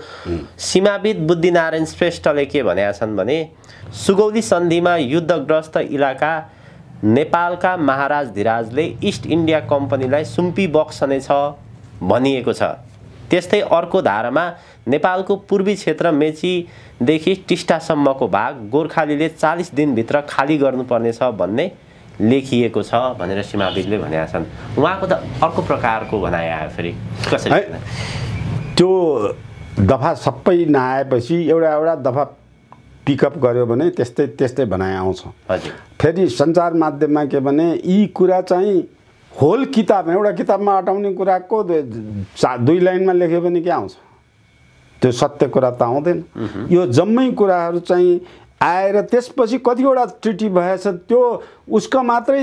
सीमाविद बुद्धिनारायण श्रेष्ठले के भनेका छन् भने सुगौली सन्धिमा युद्धग्रस्त इलाका नेपालका महाराज धिराजले इस्ट इन्डिया कम्पनीलाई सुम्पी बक्सनेछ भनिएको छ। त्यस्तै अर्को धारामा नेपालको पूर्वी क्षेत्र मेचीदेखि टिस्टासम्मको भाग गोर्खालीले 40 दिनभित्र खाली गर्नुपर्नेछ भन्ने लेखिएको छ भनेर सीमाविदले भनेका छन्। उहाँको त अर्को प्रकारको भनाइ आयो फेरि कसरी? त्यो दफा सबै नआएपछि एउटा दफा पिकअप गर्यो भने त्यस्तै भनाइ आउँछ। हजुर, फेरि सञ्चार माध्यममा के भने यी कुरा चाहिँ होल किताबमा एउटा किताबमा अटाउने कुराको 2 लाइनमा लेख्यो भने के आउँछ? त्यो सत्य कुरा त आउँदैन। यो जम्मै कुराहरू चाहिँ आएर त्यसपछि कतिवटा ट्रिटी भएछ, त्यो उसको मात्रै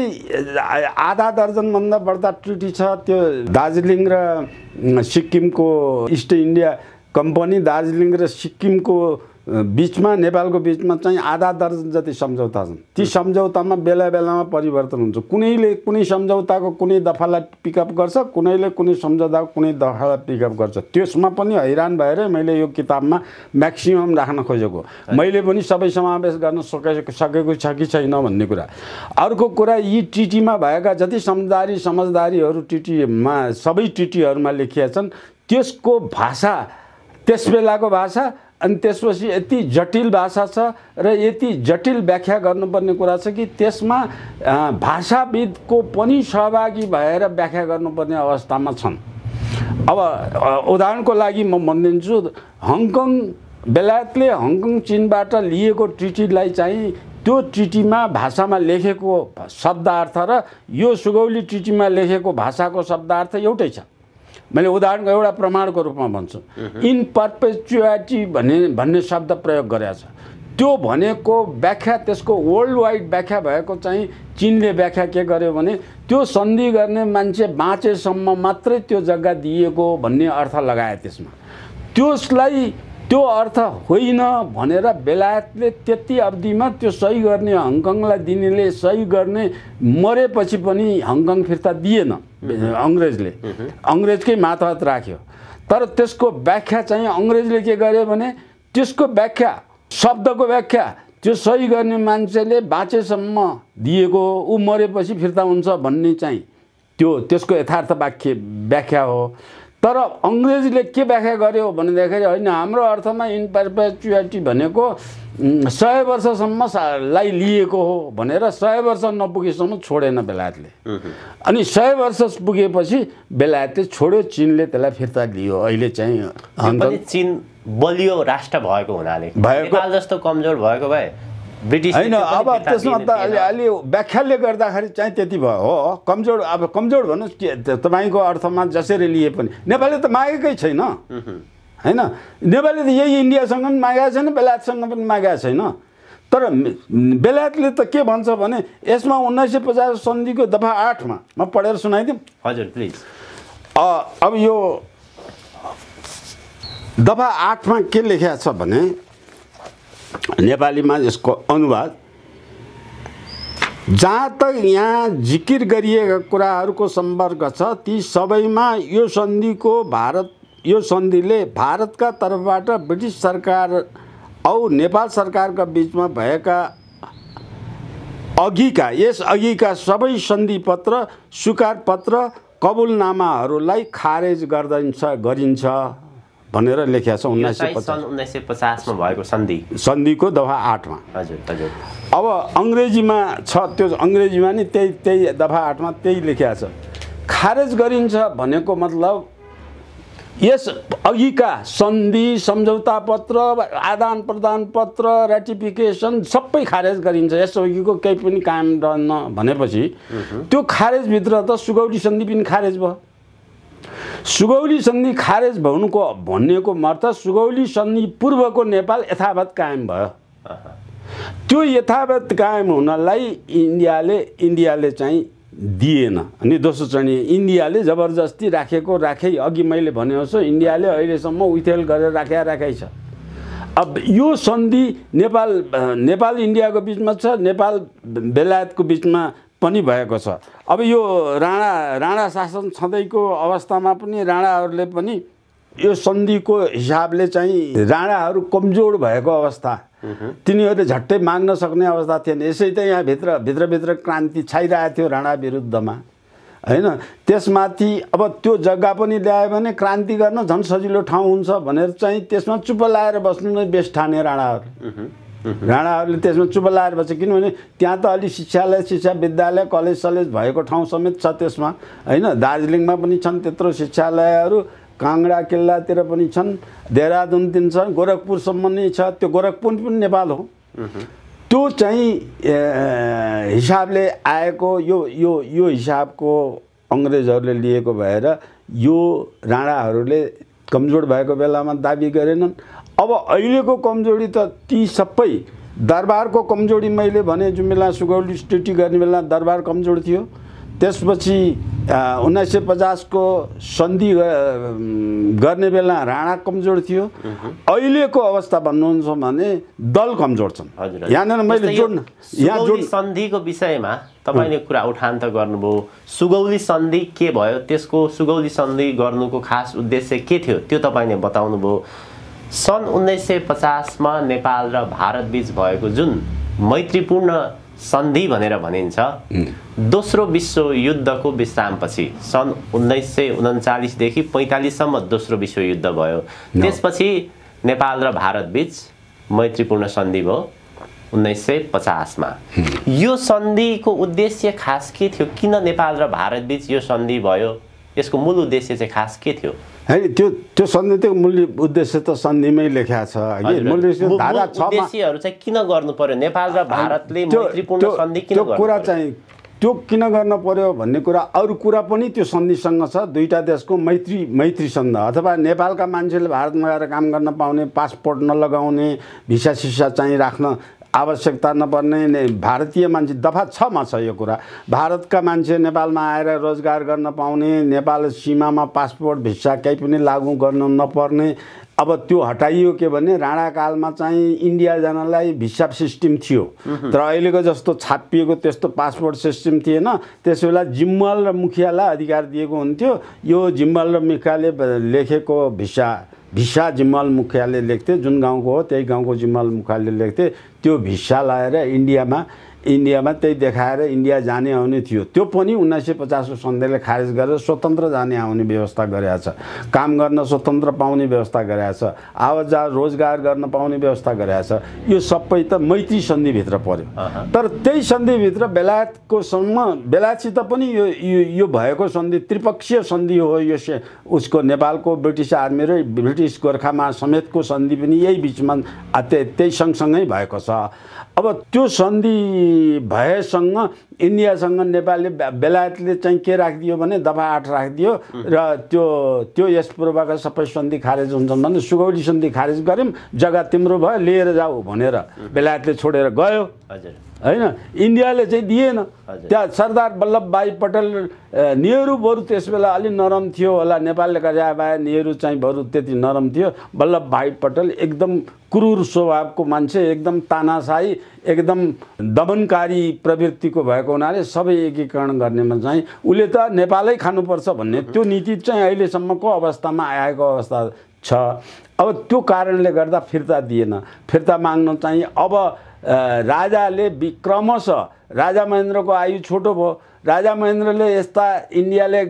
आधा दर्जनभन्दा बढ्ता ट्रिटी छ। त्यो दार्जिलिङ र सिक्किमको इस्ट इन्डिया कम्पनी, दार्जिलिङ र सिक्किमको बिचमा, नेपालको बिचमा चाहिँ आधा दर्जन जति सम्झौता छन्। ती सम्झौतामा बेला बेलामा परिवर्तन हुन्छ। कुनैले कुनै सम्झौताको कुनै दफालाई पिकअप गर्छ, कुनैले कुनै सम्झौताको कुनै दफालाई पिकअप गर्छ। त्यसमा पनि हैरान भएर मैले यो किताबमा म्याक्सिमम राख्न खोजेको। मैले पनि सबै समावेश गर्न सकेको छ कि छैन भन्ने कुरा। अर्को कुरा, यी ट्रिटीमा भएका जति समझदारीहरू ट्रिटीमा, सबै ट्रिटीहरूमा लेखिएका छन्, त्यसको भाषा, त्यस बेलाको भाषा, अनि त्यसपछि यति जटिल भाषा छ र यति जटिल व्याख्या गर्नुपर्ने कुरा छ कि त्यसमा भाषाविदको पनि सहभागी भएर व्याख्या गर्नुपर्ने अवस्थामा छन्। अब उदाहरणको लागि म भनिदिन्छु, हङकङ, बेलायतले हङकङ चीनबाट लिएको ट्रिटीलाई चाहिँ त्यो ट्रिटीमा भाषामा लेखेको शब्दार्थ र यो सुगौली ट्रिटीमा लेखेको भाषाको शब्दार्थ एउटै छ। मैले उदाहरणको एउटा प्रमाणको रूपमा भन्छु, इन पर्पेचुइटी भन्ने शब्द प्रयोग गरेको छ। त्यो भनेको व्याख्या, त्यसको वर्ल्ड वाइड व्याख्या भएको चाहिँ चीनले व्याख्या के गर्यो भने त्यो सन्धि गर्ने मान्छे बाँचेसम्म मात्रै त्यो जग्गा दिएको भन्ने अर्थ लगाए त्यसमा। त्यसलाई त्यो अर्थ होइन भनेर बेलायतले त्यति अवधिमा त्यो सही गर्ने, हङकङलाई दिनेले सही गर्ने, मरेपछि पनि हङकङ फिर्ता दिएन अङ्ग्रेजले, अङ्ग्रेजकै मातहत राख्यो। तर त्यसको व्याख्या चाहिँ अङ्ग्रेजले के गर्यो भने त्यसको व्याख्या, शब्दको व्याख्या, त्यो सही गर्ने मान्छेले बाँचेसम्म दिएको, ऊ मरेपछि फिर्ता हुन्छ भन्ने चाहिँ त्यो त्यसको यथार्थ व्याख्या हो। तर अङ्ग्रेजले के व्याख्या गर्यो भनेदेखि होइन, हाम्रो अर्थमा इन पर्पेचुइटी भनेको 100 वर्षसम्मलाई लिएको हो भनेर 100 वर्ष नपुगेसम्म छोडेन बेलायतले। अनि 100 वर्ष पुगेपछि बेलायतले छोड्यो, चीनले त्यसलाई फिर्ता लियो। अहिले चाहिँ चीन बलियो राष्ट्र भएको हुनाले, नेपाल जस्तो कमजोर भएको भए ब्रिटिस होइन। अब त्यसमा त अलि व्याख्याले गर्दाखेरि चाहिँ त्यति भयो हो। कमजोर, अब कमजोर भन्नुहोस् के, तपाईँको अर्थमा जसरी लिए पनि नेपालले त मागेकै छैन होइन। नेपालले त यही इन्डियासँग पनि मागेको छैन, बेलायतसँग पनि मागेको छैन। तर बेलायतले त के भन्छ भने यसमा 1950 सन्धिको दफा 8मा म पढेर सुनाइदिउँ। हजुर प्लिज। अब यो दफा 8मा के लेखेको छ भने नेपालीमा यसको अनुवाद, जहाँ तक यहाँ जिकिर गरिएका कुराहरूको सम्पर्क छ ती सबैमा यो सन्धिले भारतका तर्फबाट ब्रिटिस सरकार औ नेपाल सरकारका बिचमा भएका यस अघिका सबै सन्धिपत्र, स्वीकारपत्र, कबुलनामाहरूलाई खारेज गरिन्छ भनेर लेखेको छ। 1950 मा भएको सन्धिको दफा 8मा। हजुर हजुर। अब अङ्ग्रेजीमा छ, त्यो अङ्ग्रेजीमा नि त्यही दफा 8मा त्यही लेखेको छ। खारेज गरिन्छ भनेको मतलब यस अघिका सन्धि, सम्झौता पत्र, आदान प्रदान पत्र, रेटिफिकेसन सबै खारेज गरिन्छ। यस अघिको केही पनि कायम रहन्न भनेपछि त्यो खारेजभित्र त सुगौली सन्धि पनि खारेज भयो। सुगौली सन्धि खारेज भन्नेको मतलब सुगौली सन्धि पूर्वको नेपाल यथावत कायम भयो। त्यो यथावत कायम हुनलाई इन्डियाले चाहिँ दिएन। अनि दोस्रो चाहिँ इन्डियाले जबरजस्ती राखे। अघि मैले भने जस्तो इन्डियाले अहिलेसम्म उथेल गरेर राखै छ। अब यो सन्धि नेपाल इन्डियाको बिचमा छ, नेपाल बेलायतको बिचमा पनि भएको छ। अब यो राणा शासन छँदैको अवस्थामा पनि राणाहरूले पनि यो सन्धिको हिसाबले चाहिँ राणाहरू कमजोर भएको अवस्था, तिनीहरूले झट्टै माग्न सक्ने अवस्था थिएन। यसै त यहाँ भित्र क्रान्ति छाइरहेको थियो राणा विरुद्धमा होइन। त्यसमाथि अब त्यो जग्गा पनि ल्यायो भने क्रान्ति गर्न झन् सजिलो ठाउँ हुन्छ भनेर चाहिँ त्यसमा चुप लाएर बस्नु नै बेस्ट ठाने राणाहरूले त्यसमा चुप लाएर बस्छ। किनभने त्यहाँ त अलि शिक्षा विद्यालय, कलेज सलेज भएको ठाउँ समेत छ त्यसमा होइन। दार्जिलिङमा पनि छन् त्यत्रो शिक्षालयहरू, काङ्गडा किल्लातिर पनि छन्, देहरादुनतिर छन्, गोरखपुरसम्म नै छ। त्यो गोरखपुर पनि नेपाल हो। त्यो चाहिँ हिसाबले आएको यो हिसाबको अङ्ग्रेजहरूले लिएको भएर यो राणाहरूले कमजोर भएको बेलामा दाबी गरेनन्। अब अहिलेको कमजोरी त ती सबै दरबारको कमजोरी मैले भने जुन बेला सुगौली स्टेटी गर्ने बेला दरबार कमजोर थियो। त्यसपछि 1950 को सन्धि गर्ने बेला राणा कमजोर थियो। अहिलेको अवस्था भन्नुहुन्छ भने दल कमजोर छन्। यहाँनिर मैले सुगौली सन्धिको विषयमा तपाईले कुरा उठान त गर्नुभयो। सुगौली सन्धि के भयो, त्यसको सुगौली सन्धि गर्नुको खास उद्देश्य के थियो त्यो तपाईले बताउनु भयो। सन् 1950 मा नेपाल र भारत बीच भएको जुन मैत्रीपूर्ण सन्धि भनेर भनिन्छ, दोस्रो विश्व युद्धको विश्रामपछि सन् 1939 देखि 45 सम्म दोस्रो विश्व युद्ध भयो। त्यसपछि नेपाल र भारत बीच मैत्रीपूर्ण सन्धि भयो 1950 मा। यो सन्धिको उद्देश्य खास के थियो? किन नेपाल र भारत बीच यो सन्धि भयो? यसको मूल उद्देश्य चाहिँ खास के थियो? हैन, त्यो सन्धिको मूल उद्देश्य त सन्धिमै लेखा छ। मूल उद्देश्यहरू चाहिँ किन गर्नु पर्यो? नेपाल र भारतले मैत्रीपूर्ण सन्धि किन गर्नु? त्यो कुरा चाहिँ त्यो किन गर्न पर्यो भन्ने कुरा अरू कुरा पनि त्यो सन्धिसँग छ। दुईटा देशको मैत्री सन्ध, अथवा नेपालका मान्छेले भारतमा गएर काम गर्न पाउने, पासपोर्ट नलगाउने, भिसा सिसा चाहिँ राख्न आवश्यकता नपर्ने, भारतीय मान्छे दफा 6 मा छ यो कुरा। भारतका मान्छे नेपालमा आएर रोजगार गर्न पाउने, नेपाल सीमामा पासपोर्ट भिसा केही पनि लागू गर्न नपर्ने। अब त्यो हटाइयो के भने राणाकालमा चाहिँ इन्डिया जानलाई भिसा सिस्टम थियो, तर अहिलेको जस्तो छापिएको त्यस्तो पासपोर्ट सिस्टम थिएन। त्यसबेला जिम्मल र मुखियालाई अधिकार दिएको हुन्थ्यो। यो जिम्मल र मुखियाले लेखेको भिसा जिम्मल मुखियाले लेख्थे, जुन गाउँको हो त्यही गाउँको जिम्मल मुखियाले लेख्थे। त्यो भिसा लाएर इन्डियामा त्यही देखाएर इन्डिया जाने आउने थियो। त्यो पनि 1950 को सन्धिले खारेज गरेर स्वतन्त्र जाने आउने व्यवस्था गरेको छ, काम गर्न स्वतन्त्र पाउने व्यवस्था गरेको छ, आवाज रोजगार गर्न पाउने व्यवस्था गरेको छ। यो सबै त मैत्री सन्धिभित्र पर्यो। तर त्यही सन्धिभित्र बेलायतसित पनि यो भएको सन्धि त्रिपक्षीय सन्धि हो। यो उसको नेपालको ब्रिटिस आर्मी र ब्रिटिस गोर्खामा समेतको सन्धि पनि यही बिचमा त्यही सँगसँगै भएको छ। अब त्यो सन्धि भएसँग इन्डियासँग नेपालले बेलायतले चाहिँ के राखिदियो भने दफा 8 राखिदियो र त्यो यस पूर्वका सबै सन्धि खारेज हुन्छन् भने सुगौली सन्धि खारेज गर्यौँ, जग्गा तिम्रो भयो लिएर जाऊ भनेर बेलायतले छोडेर गयो। हैन, इन्डियाले चाहिँ दिएन। त्यहाँ सरदार वल्लभभाई पटेल नेहरू बरु त्यसबेला अलि नरम थियो होला, नेपालले गरे भए नेहरू चाहिँ बरु त्यति नरम थियो। वल्लभभाई पटेल एकदम क्रूर स्वभावको मान्छे, एकदम तानाशाही, एकदम दमनकारी प्रवृत्तिको भएको हुनाले सबै एकीकरण गर्नेमा चाहिँ उसले त नेपालै खानुपर्छ भन्ने त्यो नीति चाहिँ अहिलेसम्मको अवस्थामा आएको अवस्था छ। अब त्यो कारणले गर्दा फिर्ता दिएन। फिर्ता माग्न चाहिँ अब राजाले क्रमशः राजा महेन्द्रको आयु छोटो भयो। राजा महेन्द्रले यस्ता इन्डियाले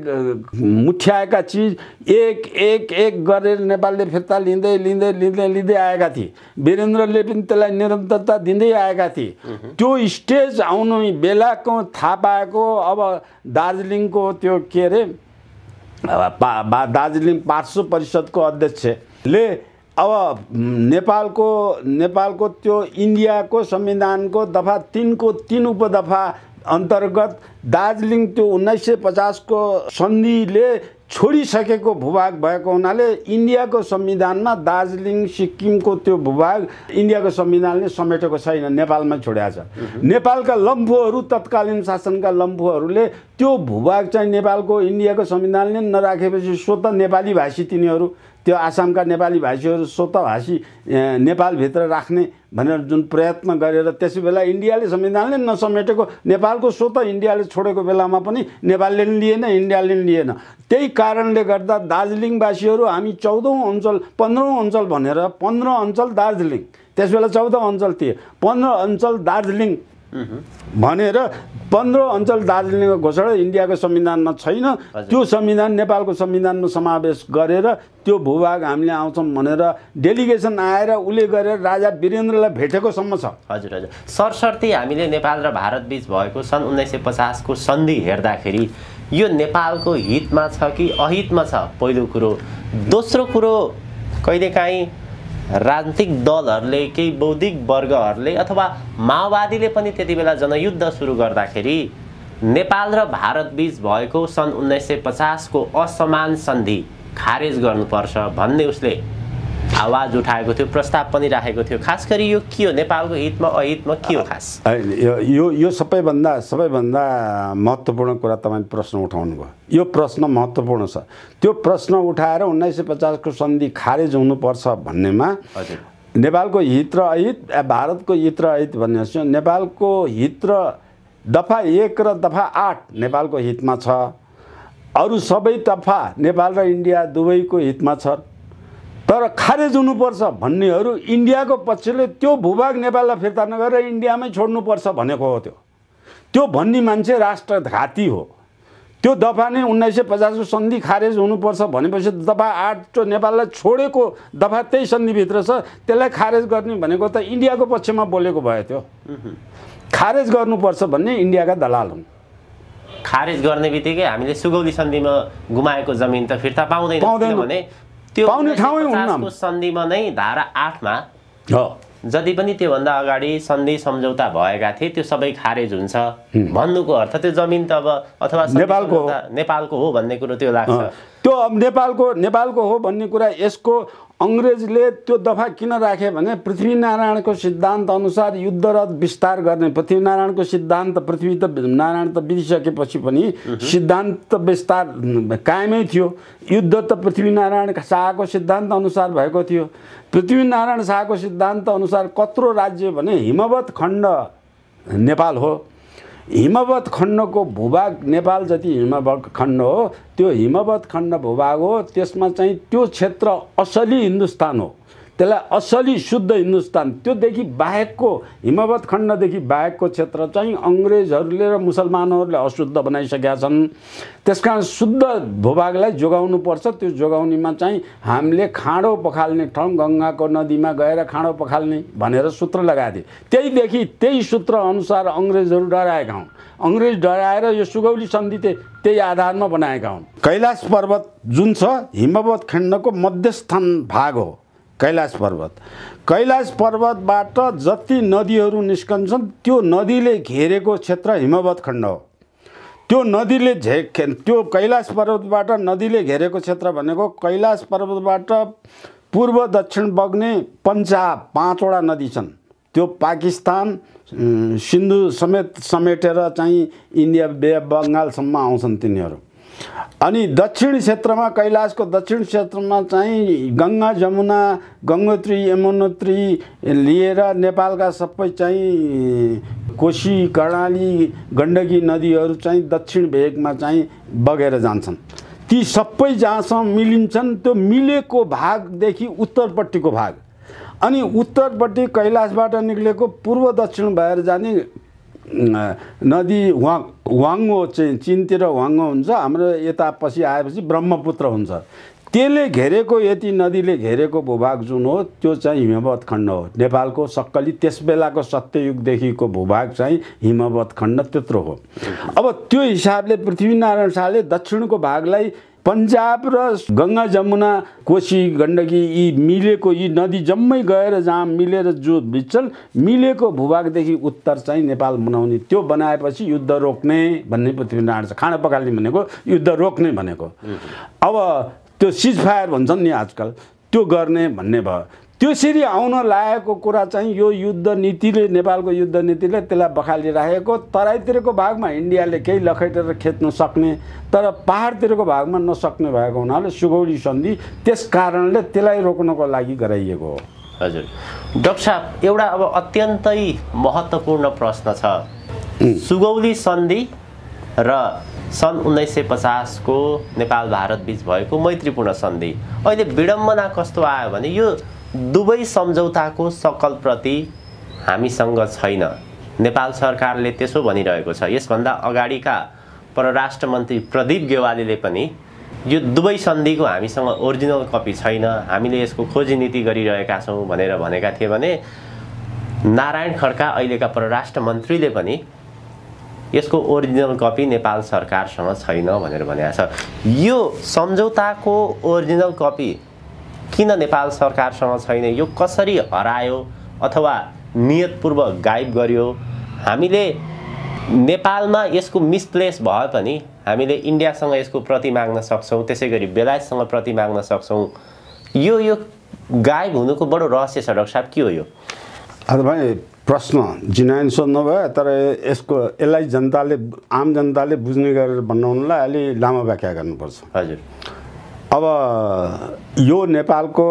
मुठ्याएका चिज एक गरेर नेपालले फिर्ता लिँदै आएका थिए। वीरेन्द्रले पनि त्यसलाई निरन्तरता दिँदै आएका थिए। त्यो स्टेज आउनु बेलाको थाहा पाएको अब दार्जिलिङको त्यो के अरे दार्जिलिङ पार्श्व परिषदको अध्यक्षले अब नेपालको त्यो इन्डियाको संविधानको दफा 3 को 3 उपदफा अन्तर्गत दार्जिलिङ त्यो 1950 को सन्धिले छोडिसकेको भूभाग भएको हुनाले इन्डियाको संविधानमा दार्जिलिङ सिक्किमको त्यो भूभाग इन्डियाको संविधानले समेटेको छैन, नेपालमा छोडेको छ। नेपालका लम्फूहरू, तत्कालीन शासनका लम्फूहरूले त्यो भूभाग चाहिँ नेपालको इन्डियाको संविधानले नराखेपछि स्वतः नेपाली भाषी तिनीहरू, त्यो आसामका नेपाली भाषीहरू स्वतः भाषी नेपालभित्र राख्ने भनेर जुन प्रयत्न गरेर त्यसबेला इन्डियाले संविधानले नसमेटेको नेपालको स्वतः इन्डियाले छोडेको बेलामा पनि नेपालले पनि लिएन, इन्डियाले पनि लिएन। त्यही कारणले गर्दा दार्जिलिङवासीहरू हामी 14औं अञ्चल 15औं अञ्चल भनेर 15 अञ्चल दार्जिलिङ, त्यसबेला 14 अञ्चल थिए, 15 अञ्चल दार्जिलिङ भनेर 15 अञ्चल दार्जिलिङको घोषणा इन्डियाको संविधानमा छैन। त्यो संविधान नेपालको संविधानमा समावेश गरेर त्यो भूभाग हामीले आउँछौँ भनेर डेलिगेसन आएर उसले गरेर राजा वीरेन्द्रलाई भेटेको सम्म छ। हजुर, सरसर्ती हामीले नेपाल र भारत बीच भएको सन् 1950 को सन्धि हेर्दाखेरि यो नेपालको हितमा छ कि अहितमा छ, पहिलो कुरो। दोस्रो कुरो, कहिलेकाहीँ राजनीतिक दलहरूले, केही बौद्धिक वर्गहरूले अथवा माओवादीले पनि त्यति बेला जनयुद्ध सुरु गर्दाखेरि नेपाल र भारत बीच भएको सन् 1950 को असमान सन्धि खारेज गर्नुपर्छ भन्ने उसले आवाज उठाएको थियो, प्रस्ताव पनि राखेको थियो। खास गरी यो के हो, नेपालको हितमा अहितमा के हो खास? यो सबैभन्दा महत्त्वपूर्ण कुरा तपाईले प्रश्न उठाउनु भयो। यो प्रश्न महत्त्वपूर्ण छ। त्यो प्रश्न उठाएर 1950 को सन्धि खारेज हुनुपर्छ भन्नेमा नेपालको हित र अहित, भारतको हित र अहित भन्ने छ। नेपालको हित र दफा 1 र दफा 8 नेपालको हितमा छ। अरू सबै दफा नेपाल र इन्डिया दुवैको हितमा छ। तर खारेज हुनुपर्छ भन्नेहरू इन्डियाको पक्षले त्यो भूभाग नेपाललाई फिर्ता नगरेर इन्डियामै छोड्नुपर्छ भनेको हो। त्यो भन्ने मान्छे राष्ट्रघाती हो। त्यो दफा नै 1950 को सन्धि खारेज हुनुपर्छ भनेपछि दफा 8 जो नेपाललाई छोडेको दफा त्यही सन्धिभित्र छ, त्यसलाई खारेज गर्ने भनेको त इन्डियाको पक्षमा बोलेको भयो। त्यो खारेज गर्नुपर्छ भन्ने इन्डियाका दलाल हुन्। खारेज गर्ने बित्तिकै हामीले सुगौली सन्धिमा गुमाएको जमिन त फिर्ता पाउँदैनौँ, किनभने त्यो पाउने ठाउँै हुन्न। सन्धिमा नै धारा 8 मा जति पनि त्योभन्दा अगाडि सन्धि सम्झौता भएका थिए त्यो सबै खारेज हुन्छ भन्नुको अर्थ त्यो जमिन त अब अथवा नेपालको हो भन्ने कुरो त्यो लाग्छ। त्यो अब नेपालको हो भन्ने कुरा यसको अंग्रेजले त्यो दफा किन राखे भने पृथ्वीनारायणको सिद्धान्त अनुसार युद्धरत विस्तार गर्ने। पृथ्वीनारायणको सिद्धान्त पृथ्वीनारायण त बितिसकेपछि पनि सिद्धान्त विस्तार कायमै थियो। युद्ध त पृथ्वीनारायण शाहको सिद्धान्त अनुसार भएको थियो। पृथ्वीनारायण शाहको सिद्धान्त अनुसार कत्रो राज्य भने हिमवत खण्ड नेपाल हो। हिमवत खण्डको भूभाग नेपाल जति हिमवत खण्ड हो, त्यो हिमवत खण्ड भूभाग हो। त्यसमा चाहिँ त्यो क्षेत्र असली हिन्दुस्तान हो। त्यसलाई असली शुद्ध हिन्दुस्तान, त्योदेखि बाहेकको हिमवत खण्डदेखि बाहेकको क्षेत्र चाहिँ अङ्ग्रेजहरूले र मुसलमानहरूले अशुद्ध बनाइसकेका छन्। त्यसकारण शुद्ध भूभागलाई जोगाउनुपर्छ। त्यो जोगाउनेमा चाहिँ हामीले खाँडो पखाल्ने ठाउँ गङ्गाको नदीमा गएर खाँडो पखाल्ने भनेर सूत्र लगाएको थिए। त्यही सूत्र अनुसार अङ्ग्रेजहरू डराएका हुन्। अङ्ग्रेज डराएर यो सुगौली सन्धि त्यही आधारमा बनाएका हुन्। कैलाश पर्वत जुन छ हिमवत खण्डको मध्यस्थान भाग हो। कैलाश पर्वतबाट जति नदीहरू निस्कन्छन् त्यो नदीले घेरेको क्षेत्र हिमवत खण्ड हो। त्यो कैलाश पर्वतबाट नदीले घेरेको क्षेत्र भनेको कैलाश पर्वतबाट पूर्व दक्षिण बग्ने पन्जाब 5 वटा नदी छन्। त्यो पाकिस्तान सिन्धु समेटेर चाहिँ इन्डिया बे अफ बङ्गालसम्म आउँछन् तिनीहरू। अनि दक्षिण क्षेत्रमा कैलाशको दक्षिण क्षेत्रमा चाहिँ गङ्गा जमुना गङ्गोत्री यमुनोत्री लिएर नेपालका सबै चाहिँ कोशी कर्णाली गण्डकी नदीहरू चाहिँ दक्षिण भेगमा चाहिँ बगेर जान्छन्। ती सबै जहाँसम्म मिलिन्छन् त्यो मिलेको भागदेखि उत्तरपट्टिको भाग, अनि उत्तरपट्टि कैलाशबाट निक्लेको पूर्व दक्षिण भएर जाने नदी वाङ्गो चाहिँ चीनतिर वाङ्गो हुन्छ। हाम्रो यता पछि आएपछि ब्रह्मपुत्र हुन्छ। त्यसले घेरेको यति नदीले घेरेको भूभाग जुन हो त्यो चाहिँ हिमवत खण्ड हो। नेपालको सक्कली त्यस बेलाको सत्ययुगदेखिको भूभाग चाहिँ हिमवत खण्ड त्यत्रो हो। अब त्यो हिसाबले पृथ्वीनारायण शाहले दक्षिणको भागलाई पन्जाब र गङ्गा जमुना कोशी गण्डकी यी मिलेको यी नदी जम्मै गएर जहाँ मिलेर जो भिज्छन् मिलेको भूभागदेखि उत्तर चाहिँ नेपाल बनाउने। त्यो बनाएपछि युद्ध रोक्ने भन्ने पृथ्वीनारायण शाह, खाना पकाल्ने भनेको युद्ध रोक्ने भनेको। अब त्यो सिज फायर भन्छन् नि आजकल, त्यो गर्ने भन्ने भयो। त्यसरी आउन लागेको कुरा चाहिँ यो युद्ध नीतिले, नेपालको युद्ध नीतिले त्यसलाई बखालिराखेको। तराईतिरको भागमा इन्डियाले केही लखेटेर खेच्न सक्ने तर पहाडतिरको भागमा नसक्ने भएको हुनाले सुगौली सन्धि त्यस कारणले त्यसलाई रोक्नको लागि गराइएको हो। हजुर डाक्टर साहब, एउटा अब अत्यन्तै महत्त्वपूर्ण प्रश्न छ। सुगौली सन्धि र सन् 1950 को नेपाल भारत बीच भएको मैत्रीपूर्ण सन्धि अहिले विडम्बना कस्तो आयो भने यो दुवै सम्झौताको सकल प्रति हामीसँग छैन। नेपाल सरकारले त्यसो भनिरहेको छ। यसभन्दा अगाडिका परराष्ट्र मन्त्री प्रदीप गेवालीले पनि यो दुवै सन्धिको हामीसँग ओरिजिनल कपी छैन, हामीले यसको खोजी नीति गरिरहेका छौँ भनेर भनेका थिए भने नारायण खड्का अहिलेका परराष्ट्र मन्त्रीले पनि यसको ओरिजिनल कपी नेपाल सरकारसँग छैन भनेर भनेको छ। यो सम्झौताको ओरिजिनल कपी किन नेपाल सरकारसँग छैन? यो कसरी हरायो अथवा नियतपूर्वक गायब गरियो? हामीले नेपालमा यसको मिसप्लेस भए पनि हामीले इन्डियासँग यसको प्रति माग्न सक्छौँ, त्यसै गरी बेलायतसँग प्रति माग्न सक्छौँ। यो गायब हुनुको बडो रहस्य छ डाक्टर साहब, के हो यो? भाइ प्रश्न जिनाइन्सो नभए तर यसलाई आम जनताले बुझ्ने गरेर बनाउनलाई अलि लामो व्याख्या गर्नुपर्छ। हजुर। अब यो नेपालको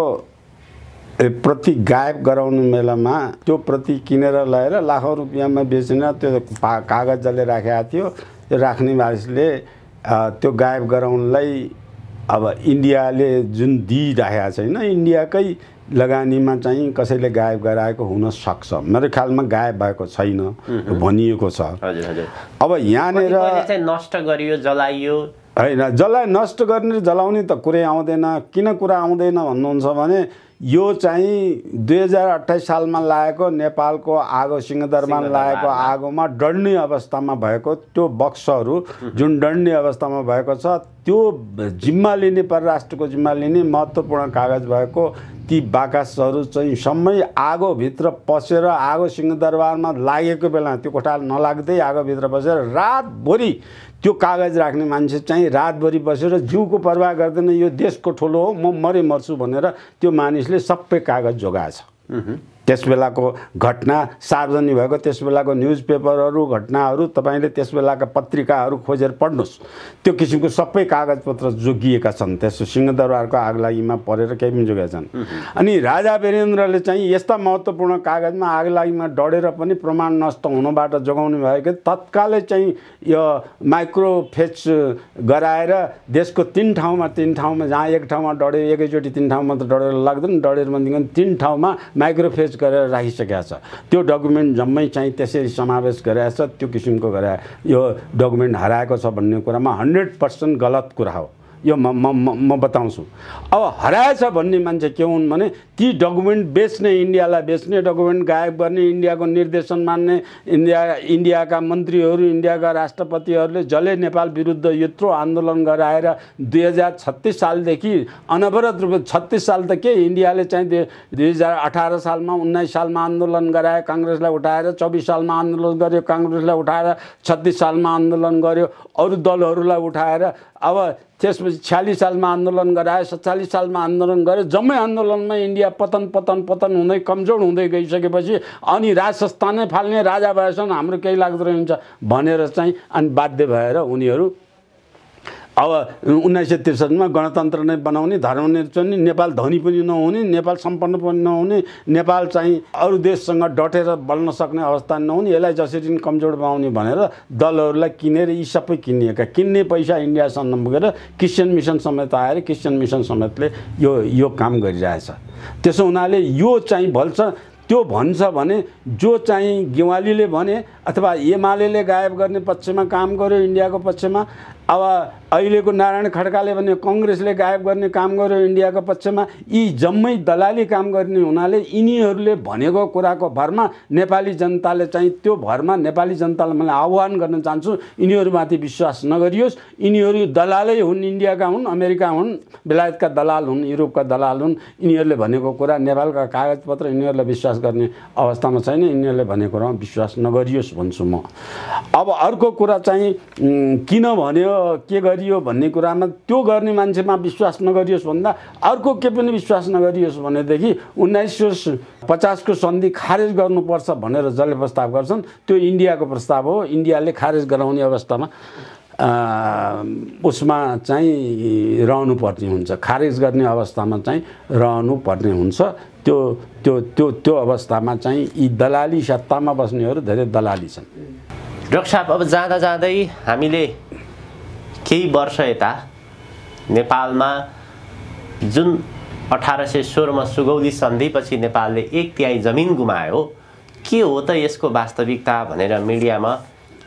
प्रति गायब गराउने बेलामा त्यो प्रति किनेर ल्याएर लाखौँ रुपियाँमा बेचेर त्यो कागज जसले राखेको थियो, त्यो राख्ने मानिसले त्यो गायब गराउनलाई अब इन्डियाले जुन दिइराखेको छैन, इन्डियाकै लगानीमा चाहिँ कसैले गायब गराएको हुन सक्छ। मेरो ख्यालमा गायब भएको छैन भनिएको छ। हजुर हजुर। अब यहाँनिर चाहिँ नष्ट गरियो, जलाइयो होइन, नष्ट गर्ने जलाउने त कुरै आउँदैन। किन कुरा आउँदैन भन्नुहुन्छ भने यो चाहिँ 2028 सालमा लागेको नेपालको आगो, सिंहदरबारमा लागेको आगोमा डढ्ने अवस्थामा भएको त्यो बक्सहरू जुन डढ्ने अवस्थामा भएको छ, त्यो जिम्मा लिने, परराष्ट्रको जिम्मा लिने महत्त्वपूर्ण कागज भएको ती बाकसहरू चाहिँ समय आगोभित्र पसेर आगो सिंहदरबारमा लागेको बेला त्यो कोठा नलाग्दै आगोभित्र पसेर रातभरि त्यो कागज राख्ने मान्छे चाहिँ रातभरि बसेर जिउको परवाह गर्दैन, यो देशको ठुलो हो, म मरे मर्छु भनेर त्यो मानिसले सबै कागज जोगाएछ। त्यस बेलाको घटना सार्वजनिक भएको, त्यस बेलाको न्युज पेपरहरू, घटनाहरू तपाईँले त्यस बेलाका पत्रिकाहरू खोजेर पढ्नुहोस्। त्यो किसिमको सबै कागजपत्र जोगिएका छन्। त्यसो सिंहदरबारको आगलागीमा परेर केही पनि जोगेका छन्। अनि राजा वीरेन्द्रले चाहिँ यस्ता महत्त्वपूर्ण कागजमा आगलागीमा डढेर पनि प्रमाण नष्ट हुनबाट जोगाउनु भएको तत्कालै चाहिँ यो माइक्रोफेच गराएर देशको 3 ठाउँमा जहाँ एक ठाउँमा डढ्यो, एकैचोटि 3 ठाउँमा त डढेर लाग्दैन, डढेर भन्दिकन 3 ठाउँमा माइक्रोफेच गरेर राखिसकेको छ। त्यो डकुमेन्ट जम्मै चाहिँ त्यसरी समावेश गरेको छ। त्यो किसिमको गरे यो डकुमेन्ट हराएको छ भन्ने कुरामा 100% गलत कुरा हो। यो म बताउँछु। अब हराएछ भन्ने मान्छे के हुन् भने ती डकुमेन्ट बेच्ने, इन्डियालाई बेच्ने, डकुमेन्ट गायब गर्ने, इन्डियाको निर्देशन मान्ने इन्डियाका मन्त्रीहरू, इन्डियाका राष्ट्रपतिहरूले जसले नेपाल विरुद्ध यत्रो आन्दोलन गराएर 2036 सालदेखि अनवरत रूपमा 36 साल त के इन्डियाले चाहिँ 2018 सालमा 19 सालमा आन्दोलन गरायो, काङ्ग्रेसलाई उठाएर 24 सालमा आन्दोलन गर्यो, काङ्ग्रेसलाई उठाएर 36 सालमा आन्दोलन गर्यो, अरू दलहरूलाई उठाएर अब त्यसपछि 46 सालमा आन्दोलन गरायो, 47 सालमा आन्दोलन गर्यो। जम्मै आन्दोलनमा इन्डिया पतन हुँदै कमजोर हुँदै गइसकेपछि अनि राज संस्थानै फाल्ने राजा भएछन्, हाम्रो केही लाग्दो रहन्छ भनेर चाहिँ अनि बाध्य भएर उनीहरू अब 1963 मा गणतन्त्र नै बनाउने, धर्मनिरपेक्ष, नेपाल धनी पनि नहुने, नेपाल सम्पन्न पनि नहुने, नेपाल चाहिँ अरू देशसँग डटेर बल्न सक्ने अवस्था नहुने, यसलाई जसरी कमजोर बनाउने भनेर दलहरूलाई किनेर यी सबै किन्ने पैसा इन्डियासँग नपुगेर क्रिस्चियन मिसन समेत आएर क्रिस्चियन मिसन समेतले यो काम गरिरहेछ। त्यसो हुनाले यो चाहिँ भल्छ। त्यो भन्छ भने जो चाहिँ गेवालीले भने अथवा एमाले गायब गर्ने पक्षमा काम गर्यो, इन्डियाको पक्षमा, अब अहिलेको नारायण खड्काले भने कङ्ग्रेसले गायब गर्ने काम गर्यो इन्डियाको पक्षमा, यी जम्मै दलाली काम गर्ने हुनाले यिनीहरूले भनेको कुराको भरमा नेपाली जनताले चाहिँ त्यो भरमा नेपाली जनतालाई मैले आह्वान गर्न चाहन्छु, यिनीहरूमाथि विश्वास नगरियोस्। यिनीहरू दलालै हुन्, इन्डियाका हुन्, अमेरिका हुन्, बेलायतका दलाल हुन्, युरोपका दलाल हुन्। यिनीहरूले भनेको कुरा नेपालका कागजपत्र यिनीहरूलाई विश्वास गर्ने अवस्थामा छैन। यिनीहरूले भनेको कुरामा विश्वास नगरियोस् भन्छु म। अब अर्को कुरा चाहिँ किन भन्यो, के गरियो भन्ने कुरामा त्यो गर्ने मान्छेमा विश्वास नगरियोस् भन्दा अर्को के पनि विश्वास नगरियोस् भनेदेखि 1950 को सन्धि खारेज गर्नुपर्छ भनेर जसले प्रस्ताव गर्छन् त्यो इन्डियाको प्रस्ताव हो। इन्डियाले खारेज गराउने अवस्थामा उसमा चाहिँ रहनु पर्ने हुन्छ, खारेज गर्ने अवस्थामा चाहिँ रहनु पर्ने हुन्छ। त्यो अवस्थामा चाहिँ यी दलाली सत्तामा बस्नेहरू धेरै दलाली छन्। डाक्टर साहब, अब जाँदा जाँदै हामीले केही वर्ष यता नेपालमा जुन 1816 मा सुगौली सन्धिपछि नेपालले 1/3 जमिन गुमायो, के हो त यसको वास्तविकता भनेर मिडियामा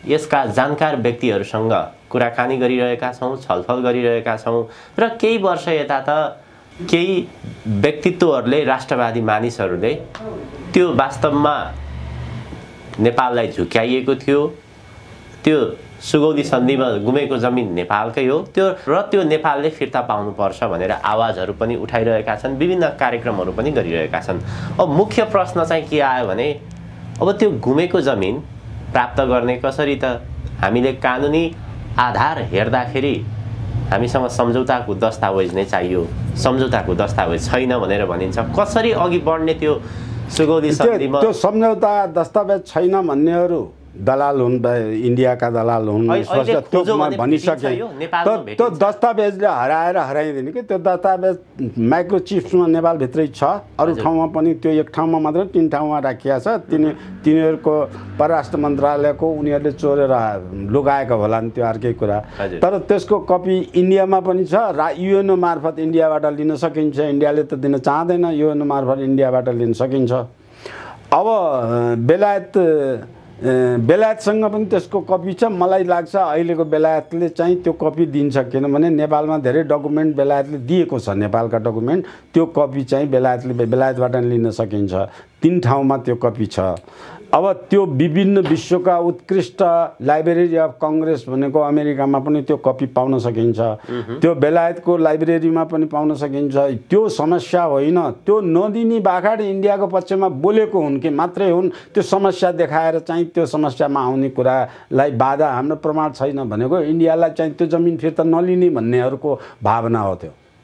यसका जानकार व्यक्तिहरूसँग कुराकानी गरिरहेका छौँ, छलफल गरिरहेका छौँ र केही वर्ष यता त केही व्यक्तित्वहरूले, राष्ट्रवादी मानिसहरूले त्यो वास्तवमा नेपाललाई झुक्याइएको थियो, त्यो सुगौली सन्धिमा गुमेको जमिन नेपालकै हो, त्यो नेपालले फिर्ता पाउनुपर्छ भनेर आवाजहरू पनि उठाइरहेका छन्, विभिन्न कार्यक्रमहरू पनि गरिरहेका छन्। अब मुख्य प्रश्न चाहिँ के आयो भने अब त्यो गुमेको जमिन प्राप्त गर्ने कसरी त हामीले कानुनी आधार हेर्दाखेरि हामीसँग सम्झौताको दस्तावेज नै चाहियो, सम्झौताको दस्तावेज छैन भनेर भनिन्छ। कसरी अघि बढ्ने त्यो सुगौली सन्धिमा? त्यो सम्झौता दस्तावेज छैन भन्नेहरू दलाल हुन्, इन्डियाका दलाल हुन्, त्यो भनिसके। त्यो दस्तावेजले हराइदिने कि त्यो दस्तावेज माइक्रोचिप्समा नेपालभित्रै छ, अरू ठाउँमा पनि त्यो एक ठाउँमा मात्र 3 ठाउँमा राखिया छ। तिनीहरूको परराष्ट्र मन्त्रालयको उनीहरूले चोरेर लुगाएको होला नि, त्यो अर्कै कुरा। तर त्यसको कपी इन्डियामा पनि छ, युएनओ मार्फत इन्डियाबाट लिन सकिन्छ। इन्डियाले त दिन चाहँदैन, युएनओ मार्फत इन्डियाबाट लिन सकिन्छ। अब बेलायतसँग पनि त्यसको कपी छ। मलाई लाग्छ अहिलेको बेलायतले चाहिँ त्यो कपी दिन्छ, किनभने नेपालमा धेरै डकुमेन्ट बेलायतले दिएको छ। नेपालका डकुमेन्ट त्यो कपी चाहिँ बेलायतबाट लिन सकिन्छ। 3 ठाउँमा त्यो कपी छ। अब त्यो विभिन्न विश्वका उत्कृष्ट लाइब्रेरी अफ कङ्ग्रेस भनेको अमेरिकामा पनि त्यो कपी पाउन सकिन्छ, त्यो बेलायतको लाइब्रेरीमा पनि पाउन सकिन्छ। त्यो समस्या होइन। त्यो नदिने बाखड इन्डियाको पक्षमा बोलेको हुन् कि मात्रै हुन्। त्यो समस्या देखाएर चाहिँ त्यो समस्यामा आउने कुरालाई बाधा हाम्रो प्रमाण छैन भनेको इन्डियालाई चाहिँ त्यो जमिन फिर्ता नलिने भन्नेहरूको भावना हो।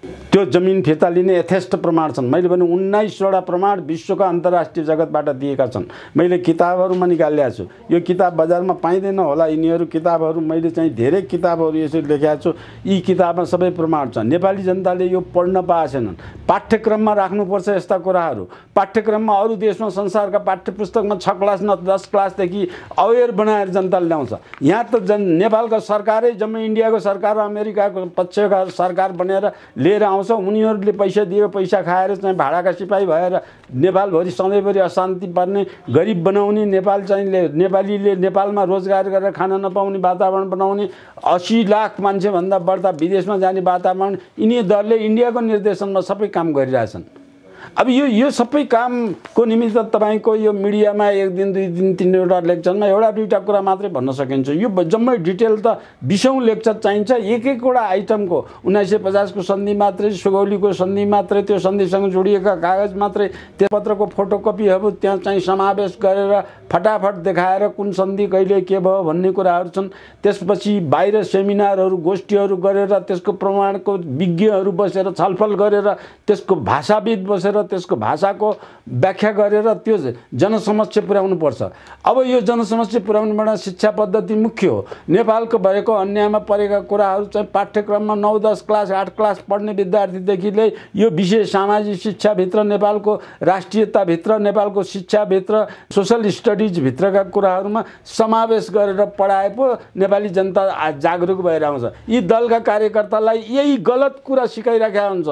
त्यो जमिन फिर्ता लिने यथेष्ट प्रमाण छन्। मैले भने 19वटा प्रमाण विश्वका अन्तर्राष्ट्रिय जगतबाट दिएका छन्। मैले किताबहरूमा निकालेको छु। यो किताब बजारमा पाइँदैन होला, यिनीहरू किताबहरू मैले चाहिँ धेरै किताबहरू यसरी लेखेको छु। यी किताबमा सबै प्रमाण छ। नेपाली जनताले यो पढ्न पाएछन्। पाठ्यक्रममा राख्नुपर्छ यस्ता कुराहरू। पाठ्यक्रममा अरू देशमा संसारका पाठ्यपुस्तकमा 6 क्लास न 10 क्लासदेखि अवेर बनाएर जनताले ल्याउँछ। यहाँ त नेपालको सरकारै जम्मै इन्डियाको सरकार र अमेरिकाको पक्षका सरकार बनेर लिएर आउँछ। उनीहरूले पैसा दियो, पैसा खाएर चाहिँ भाडाका सिपाही भएर नेपालभरि सधैँभरि अशान्ति पर्ने, गरिब बनाउने, नेपालीले नेपालमा रोजगार गरेर खान नपाउने वातावरण बनाउने, 80 लाख मान्छेभन्दा बढ्ता विदेशमा जाने वातावरण यिनी दलले इन्डियाको निर्देशनमा सबै काम गरिरहेछन्। अब यो सबै कामको निमित्त तपाईको यो मिडियामा 1 दिन 2 दिन 3वटा लेक्चरमा एउटा 2टा कुरा मात्रै भन्न सकिन्छ। यो जम्मै डिटेल त 20औं लेक्चर चाहिन्छ। एक-एकवटा आइटमको 1950 को सन्धि मात्रै, सुगौलीको सन्धि मात्रै, त्यो सन्धिसँग जोडिएका कागज मात्रै, त्यो पत्रको फोटोकपीहरू त्यहाँ चाहिँ समावेश गरेर फटाफट देखाएर कुन सन्धि कहिले के भयो भन्ने कुराहरू छन्। त्यसपछि बाहिर सेमिनारहरू, गोष्ठीहरू गरेर त्यसको प्रमाणको विज्ञहरू बसेर छलफल गरेर त्यसको भाषाविद बसेर त्यसको भाषाको व्याख्या गरेर त्यो जनसमक्ष पुर्याउनु पर्छ। अब यो जनसमक्ष पुर्याउनुबाट शिक्षा पद्धति मुख्य हो। नेपालको भएको अन्यायमा परेका कुराहरू चाहिँ पाठ्यक्रममा 9, 10 क्लास, 8 क्लास पढ्ने विद्यार्थीदेखिले यो विषय सामाजिक शिक्षाभित्र, नेपालको राष्ट्रियताभित्र, नेपालको शिक्षाभित्र, सोसल स्टडिजभित्रका कुराहरूमा समावेश गरेर पढाए पो नेपाली जनता जागरुक भएर आउँछ। यी दलका कार्यकर्तालाई यही गलत कुरा सिकाइराखेका हुन्छ।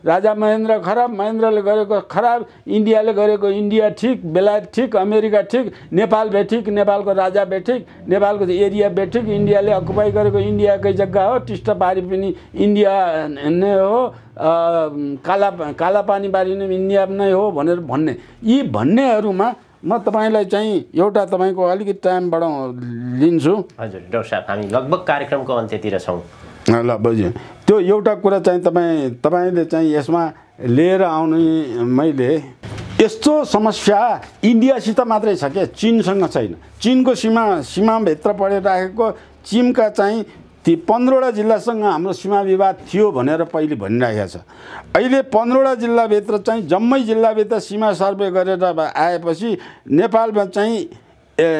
राजा महेन्द्र खराब, महेन्द्रले गरेको खराब, इन्डियाले गरेको इन्डिया ठिक, बेलायत ठिक, अमेरिका ठिक, नेपाल बेठिक, नेपालको राजा बेठिक, नेपालको एरिया बेठिक, इन्डियाले अकुपाई गरेको इन्डियाकै जग्गा हो, टिस्टा पारी पनि इन्डिया नै हो, काला पानी बारी नै इन्डिया नै हो भनेर भन्ने। यी भन्नेहरूमा म तपाईलाई चाहिँ एउटा तपाईको अलिकति टाइम लिन्छु। हजुर डाक्टर साहब, हामी लगभग कार्यक्रमको अन्त्यतिर छौँ। ल बुझ्यो। त्यो एउटा कुरा चाहिँ तपाईले चाहिँ यसमा लिएर आउने, मैले यस्तो समस्या इन्डियासित मात्रै छ के, चीनसँग छैन। चीनको सीमाभित्र परेराखेको चीनका चाहिँ ती 15वटा जिल्लासँग हाम्रो सीमा विवाद थियो भनेर पहिले भनिरहेको छ। अहिले 15वटा जिल्लाभित्र चाहिँ जम्मै जिल्लाभित्र सीमा सर्वे गरेर आएपछि नेपालमा चाहिँ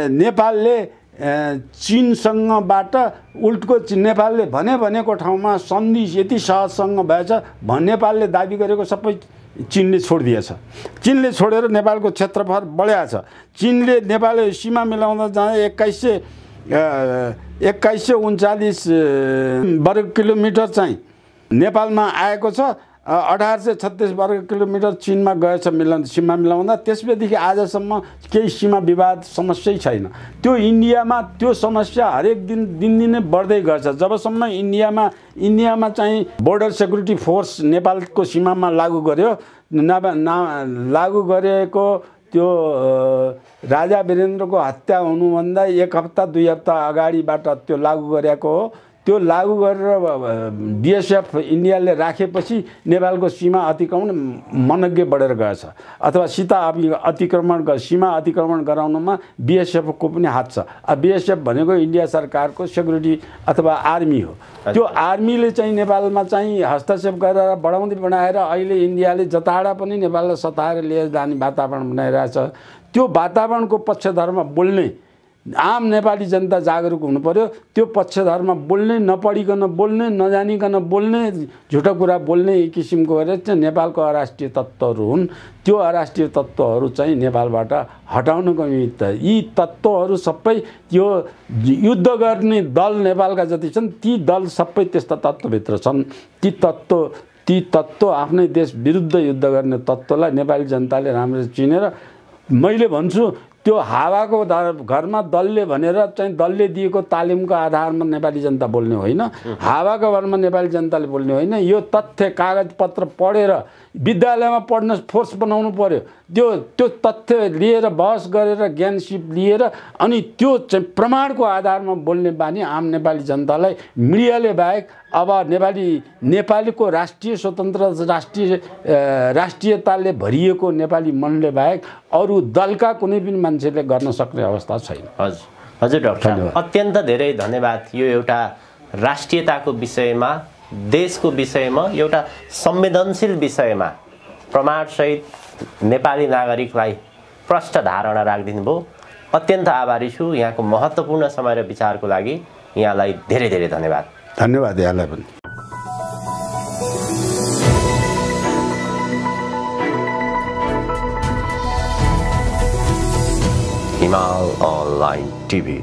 नेपालले चीनसँगबाट उल्टो नेपालले भनेको ठाउँमा सन्धि यति सहजसँग भएछ नेपालले दाबी गरेको सबै चीनले छोडिदिएछ। चीनले छोडेर नेपालको क्षेत्रफल बढाएको छ। चीनले नेपालले सीमा मिलाउँदा जाँदा 2139 वर्ग किलोमिटर चाहिँ नेपालमा आएको छ। 1836 वर्ग किलोमिटर चीनमा गएछ सीमा मिलाउँदा। त्यसपछि आजसम्म केही सीमा विवाद समस्या छैन। त्यो इन्डियामा त्यो समस्या हरेक दिन दिनदिनै बढ्दै गर्छ। जबसम्म इन्डियामा चाहिँ बोर्डर सेक्युरिटी फोर्स नेपालको सीमामा लागू गर्यो, लागू गरेको त्यो राजा वीरेन्द्रको हत्या हुनुभन्दा 1 हप्ता 2 हप्ता अगाडिबाट त्यो लागू गरेको हो। त्यो लागू गरेर बिएसएफ इन्डियाले राखेपछि नेपालको सीमा अतिक्रमण मनग्गे बढेर गएछ अथवा सीमा अतिक्रमण गराउनमा बिएसएफको पनि हात छ। बिएसएफ भनेको इन्डिया सरकारको सेक्युरिटी अथवा आर्मी हो। त्यो आर्मीले चाहिँ नेपालमा चाहिँ हस्तक्षेप गरेर बनाएर अहिले इन्डियाले जताडा पनि नेपाललाई सताएर लिएर जाने वातावरण बनाइरहेछ। त्यो वातावरणको पक्षधरमा बोल्ने आम नेपाली जनता जागरुक हुनु पर्यो। त्यो पक्षधरमा बोल्ने, नपढिकन बोल्ने, नजानिकन बोल्ने, झुटा कुरा बोल्ने यी किसिमको गरेर चाहिँ नेपालको अराष्ट्रिय तत्त्वहरू हुन्। त्यो अराष्ट्रिय तत्त्वहरू चाहिँ नेपालबाट हटाउनको निमित्त यी तत्त्वहरू सबै त्यो युद्ध गर्ने दल नेपालका जति छन् ती दल सबै त्यस्ता तत्त्वभित्र छन्। ती तत्त्व आफ्नै देश विरुद्ध युद्ध गर्ने तत्त्वलाई नेपाली जनताले राम्ररी चिनेर, मैले भन्छु त्यो हावाको घरमा दलले भनेर चाहिँ दलले दिएको तालिमको आधारमा नेपाली जनता बोल्ने होइन, हावाको घरमा नेपाली जनताले बोल्ने होइन। यो तथ्य कागजपत्र पढेर विद्यालयमा पढ्न फोर्स बनाउनु पर्यो। त्यो तथ्य लिएर बहस गरेर ज्ञानसिप लिएर अनि त्यो चाहिँ प्रमाणको आधारमा बोल्ने बानी आम नेपाली जनतालाई मिडियाले बाहेक अब नेपालीको राष्ट्रिय स्वतन्त्र राष्ट्रियताले भरिएको नेपाली मनले बाहेक अरू दलका कुनै पनि मान्छेले गर्न सक्ने अवस्था छैन। हजुर डाक्टर, अत्यन्त धेरै धन्यवाद। यो एउटा राष्ट्रियताको विषयमा, देशको विषयमा, एउटा संवेदनशील विषयमा प्रमाणसहित नेपाली नागरिकलाई प्रष्ट धारणा राखिदिनु भयो। अत्यन्त आभारी छु यहाँको महत्त्वपूर्ण समय र विचारको लागि। यहाँलाई धेरै धेरै धन्यवाद। धन्यवाद यहाँलाई पनि। हिमाल अनलाइन टिभी।